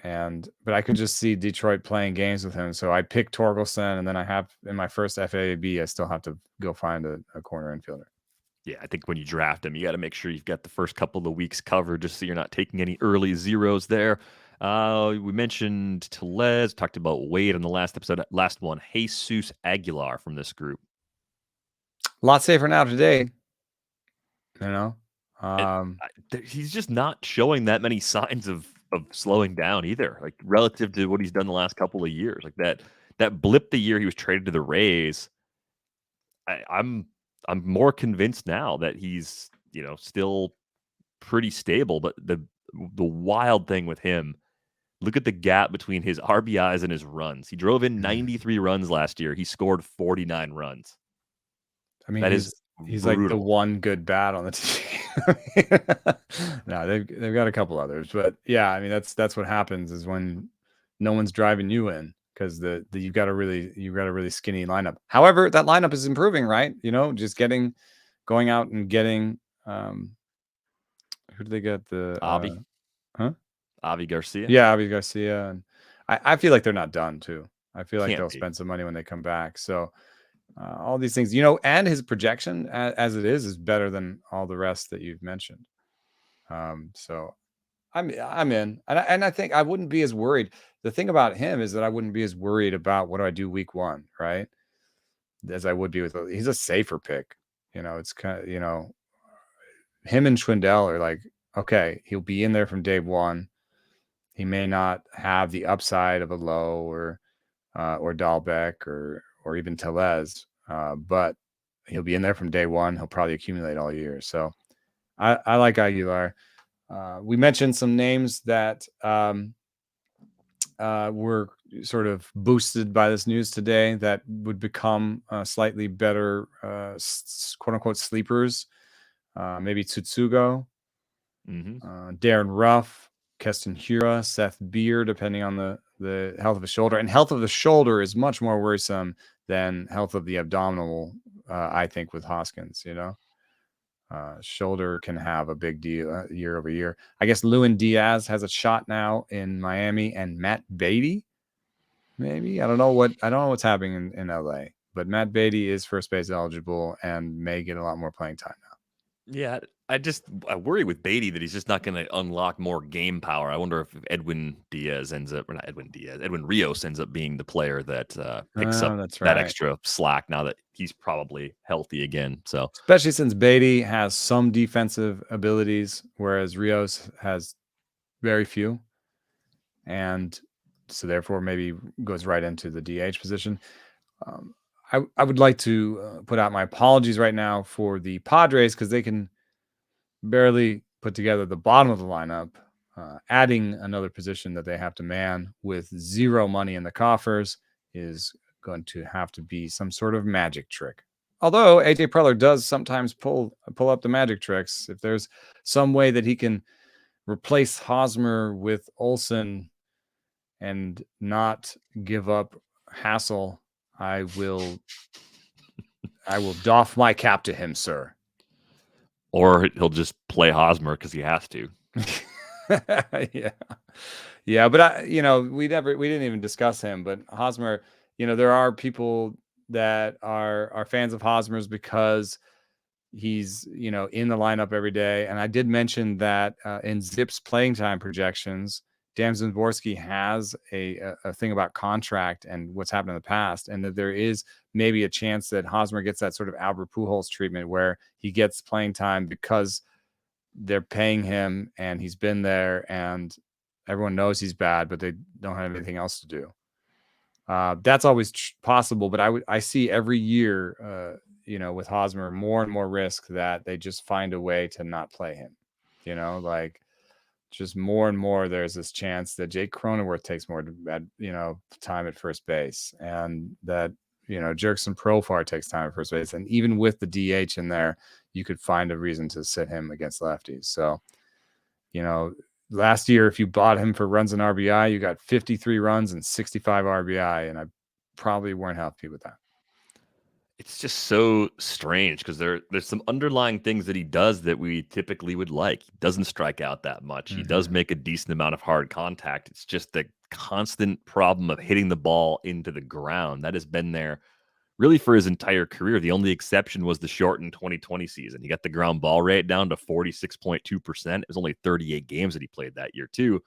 but I could just see Detroit playing games with him. So I pick Torkelson, and then I have in my first FAB, I still have to go find a corner infielder. Yeah, I think when you draft him, you got to make sure you've got the first couple of weeks covered, just so you're not taking any early zeros there. We mentioned Tellez, talked about Wade in the last episode. Last one, Jesus Aguilar from this group. A lot safer now today. He's just not showing that many signs of slowing down either, like relative to what he's done the last couple of years. Like that blip the year he was traded to the Rays. I'm more convinced now that he's still pretty stable, but the wild thing with him, look at the gap between his RBIs and his runs. He drove in 93 runs last year. He scored 49 runs. I mean, he's like the one good bat on the team. No, they've got a couple others, but yeah, I mean that's what happens is when no one's driving you in, because you've got a really skinny lineup. However, that lineup is improving, right? Just going out and getting who do they get? The Avi, Avi Garcia. Yeah, Avi Garcia, and I feel like they're not done too. I feel like they'll spend some money when they come back. So all these things, and his projection as it is better than all the rest that you've mentioned. So I'm in, and I think I wouldn't be as worried. The thing about him is that I wouldn't be as worried about what do I do week one, right? As I would be with, he's a safer pick. It's kind of, him and Schwindel are like, okay, he'll be in there from day one. He may not have the upside of a Lowe or Dalbec or even Tellez, but he'll be in there from day one. He'll probably accumulate all year. So I like Aguilar. We mentioned some names that were sort of boosted by this news today that would become slightly better, quote unquote, sleepers. Maybe Tsutsugo, Darren Ruff, Keston Hura, Seth Beer, depending on the health of the shoulder. And health of the shoulder is much more worrisome than health of the abdominal, I think, with Hoskins. Shoulder can have a big deal year over year. I guess Lewin Diaz has a shot now in Miami, and Matt Beatty, maybe. I don't know what's happening in LA, but Matt Beatty is first base eligible and may get a lot more playing time now. Yeah, I worry with Beatty that he's just not going to unlock more game power. I wonder if Edwin Rios ends up being the player that picks up that extra slack now that he's probably healthy again. So especially since Beatty has some defensive abilities, whereas Rios has very few, and so therefore maybe goes right into the DH position. I would like to put out my apologies right now for the Padres, because they can barely put together the bottom of the lineup. Adding another position that they have to man with zero money in the coffers is going to have to be some sort of magic trick. Although AJ Preller does sometimes pull up the magic tricks. If there's some way that he can replace Hosmer with Olson and not give up Hassel, I will doff my cap to him, sir. Or he'll just play Hosmer because he has to. Yeah, but we didn't even discuss him. But Hosmer, there are people that are fans of Hosmer's because he's in the lineup every day. And I did mention that in Zip's playing time projections, Dan Szymborski has a thing about contract and what's happened in the past, and that there is maybe a chance that Hosmer gets that sort of Albert Pujols treatment where he gets playing time because they're paying him and he's been there and everyone knows he's bad, but they don't have anything else to do. That's always possible, but I see every year, with Hosmer, more and more risk that they just find a way to not play him. Like just more and more, there's this chance that Jake Cronenworth takes more time at first base, and that Jerkson Profar takes time at first base, and even with the DH in there, you could find a reason to sit him against lefties. So, last year, if you bought him for runs and RBI, you got 53 runs and 65 RBI, and I probably weren't happy with that. It's just so strange because there's some underlying things that he does that we typically would like. He doesn't strike out that much. He does make a decent amount of hard contact. It's just the constant problem of hitting the ball into the ground that has been there really for his entire career. The only exception was the shortened 2020 season. He got the ground ball rate down to 46.2%. It was only 38 games that he played that year too,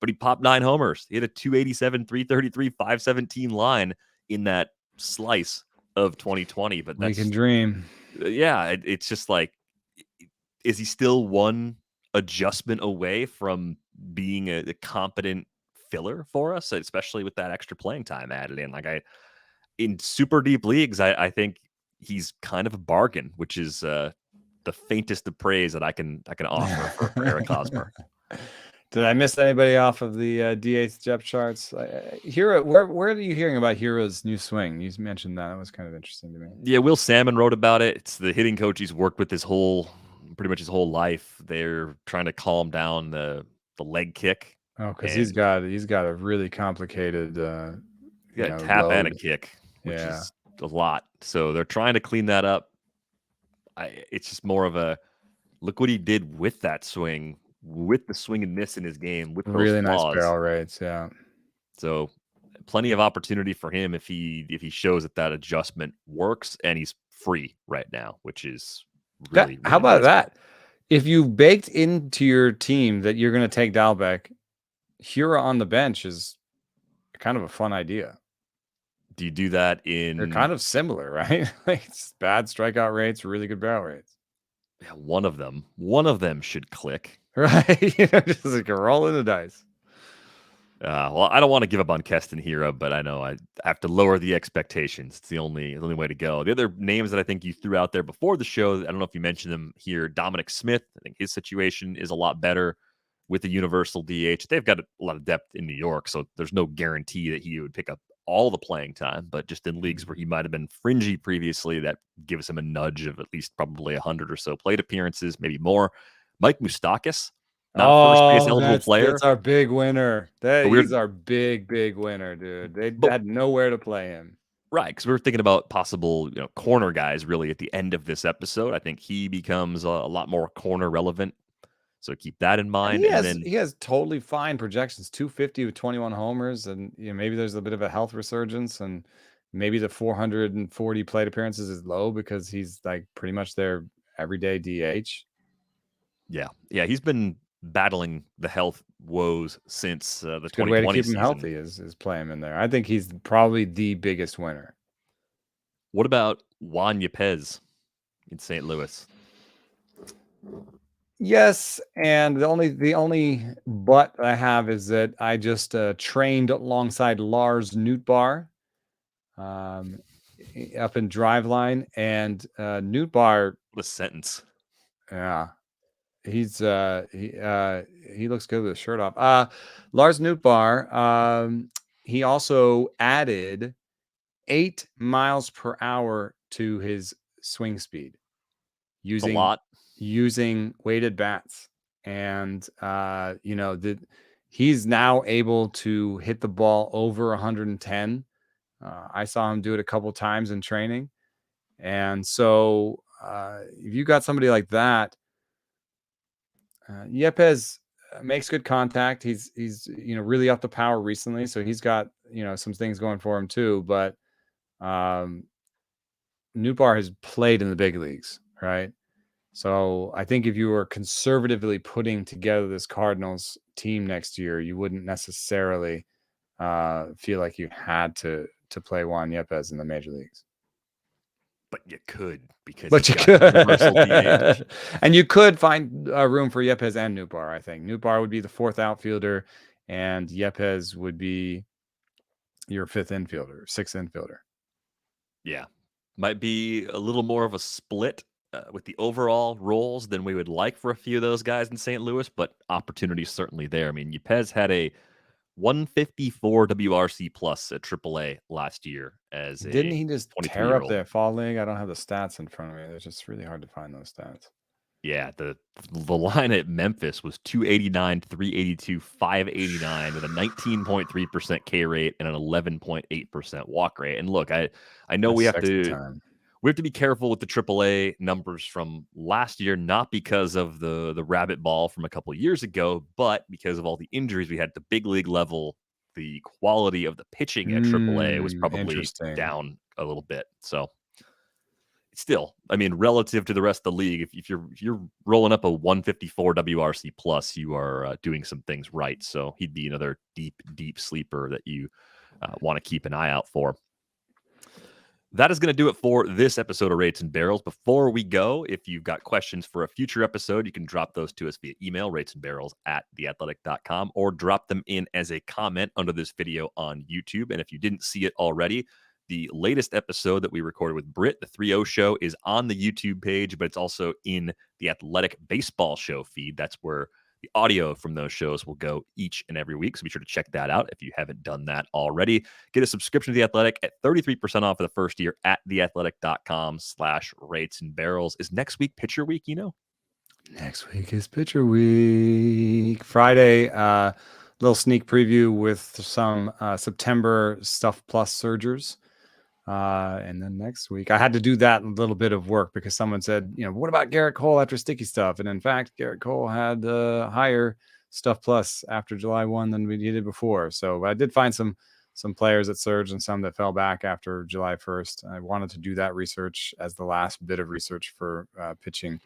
but he popped 9 homers. He had a 287, 333, 517 line in that slice of 2020. But we can dream. Yeah, it's just like, is he still one adjustment away from being a competent filler for us, especially with that extra playing time added in? Like in super deep leagues, I think he's kind of a bargain, which is the faintest of praise that I can offer for Eric Hosmer. Did I miss anybody off of the DH depth charts? Hero, where are you hearing about Hero's new swing? You mentioned that. That was kind of interesting to me. Yeah, Will Salmon wrote about it. It's the hitting coach he's worked with pretty much his whole life. They're trying to calm down the leg kick. Oh, because he's got a really complicated tap load. and a kick, which is a lot. So they're trying to clean that up. It's just more of a look what he did with that swing, with the swing and miss in his game, with those really flaws. Nice barrel rates. Yeah. So plenty of opportunity for him if he shows that adjustment works, and he's free right now, which is really how about nice. that? If you baked into your team that you're going to take Dalbec, Hero on the bench is kind of a fun idea. Do you do that in? They're kind of similar, right? Like it's bad strikeout rates, really good barrel rates. Yeah, one of them should click, right? Just like a roll in the dice. Well, I don't want to give up on Keston Hero, but I know I have to lower the expectations. It's the only way to go. The other names that I think you threw out there before the show, I don't know if you mentioned them here. Dominic Smith, I think his situation is a lot better with the universal DH. They've got a lot of depth in New York, so there's no guarantee that he would pick up all the playing time. But just in leagues where he might have been fringy previously, that gives him a nudge of at least probably 100 or so plate appearances, maybe more. Mike Moustakas. Not first base eligible player. That's our big winner. He's our big winner, dude. They had nowhere to play him. Right, because we were thinking about possible, corner guys really at the end of this episode. I think he becomes a lot more corner relevant. So keep that in mind. He has totally fine projections, 250 with 21 homers, and maybe there's a bit of a health resurgence, and maybe the 440 plate appearances is low because he's like pretty much their everyday DH. Yeah, he's been battling the health woes since the 2020 good way to keep season. Him healthy is play him in there. I think he's probably the biggest winner. What about Juan Yepez in St. Louis? Yes, and the only but I have is that I just trained alongside Lars Nootbaar up in Driveline, and Nootbaar. What a sentence! Yeah, he's he looks good with his shirt off. Lars Nootbaar. He also added 8 miles per hour to his swing speed using weighted bats, and he's now able to hit the ball over 110. I saw him do it a couple times in training, and so if you got somebody like that, Yepez makes good contact. He's really up the power recently, so he's got some things going for him too. But Nootbaar has played in the big leagues, right? So I think if you were conservatively putting together this Cardinals team next year, you wouldn't necessarily feel like you had to play Juan Yepez in the major leagues. But you could, because But you he's got universal DH. could. And you could find room for Yepez and Nootbaar, I think. Nootbaar would be the fourth outfielder, and Yepez would be your fifth infielder, sixth infielder. Yeah. Might be a little more of a split with the overall roles than we would like for a few of those guys in St. Louis, but opportunity's certainly there. I mean, Yepez had a 154 WRC plus at AAA last year as Didn't a he just tear up 23-year-old. the fall league? I don't have the stats in front of me. It's just really hard to find those stats. Yeah, the line at Memphis was 289, 382, 589 with a 19.3% K rate and an 11.8% walk rate. And look, I know That's we have sexy to time. be careful with the AAA numbers from last year, not because of the rabbit ball from a couple of years ago, but because of all the injuries we had at the big league level. The quality of the pitching at AAA was probably Interesting. down a little bit. So still, I mean, relative to the rest of the league, if you're rolling up a 154 WRC plus, you are doing some things right. So he'd be another deep sleeper that you want to keep an eye out for. That is going to do it for this episode of Rates and Barrels. Before we go, if you've got questions for a future episode, you can drop those to us via email, ratesandbarrels@theathletic.com, or drop them in as a comment under this video on YouTube. And if you didn't see it already, the latest episode that we recorded with Britt, the 3-0 show, is on the YouTube page, but it's also in the Athletic Baseball Show feed. That's where the audio from those shows will go each and every week. So be sure to check that out if you haven't done that already. Get a subscription to The Athletic at 33% off for the first year at theathletic.com/rates and barrels. Is next week pitcher week, you know? Next week is pitcher week. Friday, little sneak preview with some September Stuff Plus surgers. And then next week, I had to do that little bit of work because someone said, what about Garrett Cole after Sticky Stuff? And in fact, Garrett Cole had higher Stuff Plus after July 1 than we did before. So I did find some players that surged and some that fell back after July 1st. I wanted to do that research as the last bit of research for pitching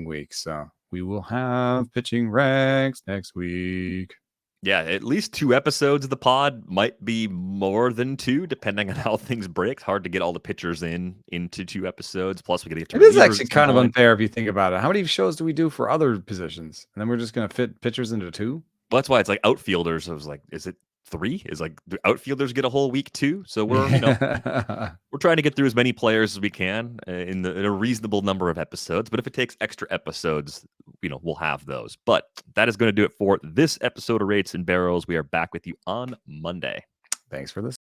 week. So we will have pitching ranks next week. Yeah, at least 2 episodes of the pod, might be more than 2, depending on how things break. It's hard to get all the pitchers into 2 episodes. Plus, we got to get to it is relievers actually at some kind of point. unfair if you think about it. How many shows do we do for other positions? And then we're just going to fit pitchers into 2? Well, that's why it's like outfielders. I was like, is it 3? Is like the outfielders get a whole week too? So we're we're trying to get through as many players as we can in a reasonable number of episodes. But if it takes extra episodes, we'll have those. But that is going to do it for this episode of Rates and Barrels. We are back with you on Monday. Thanks for listening.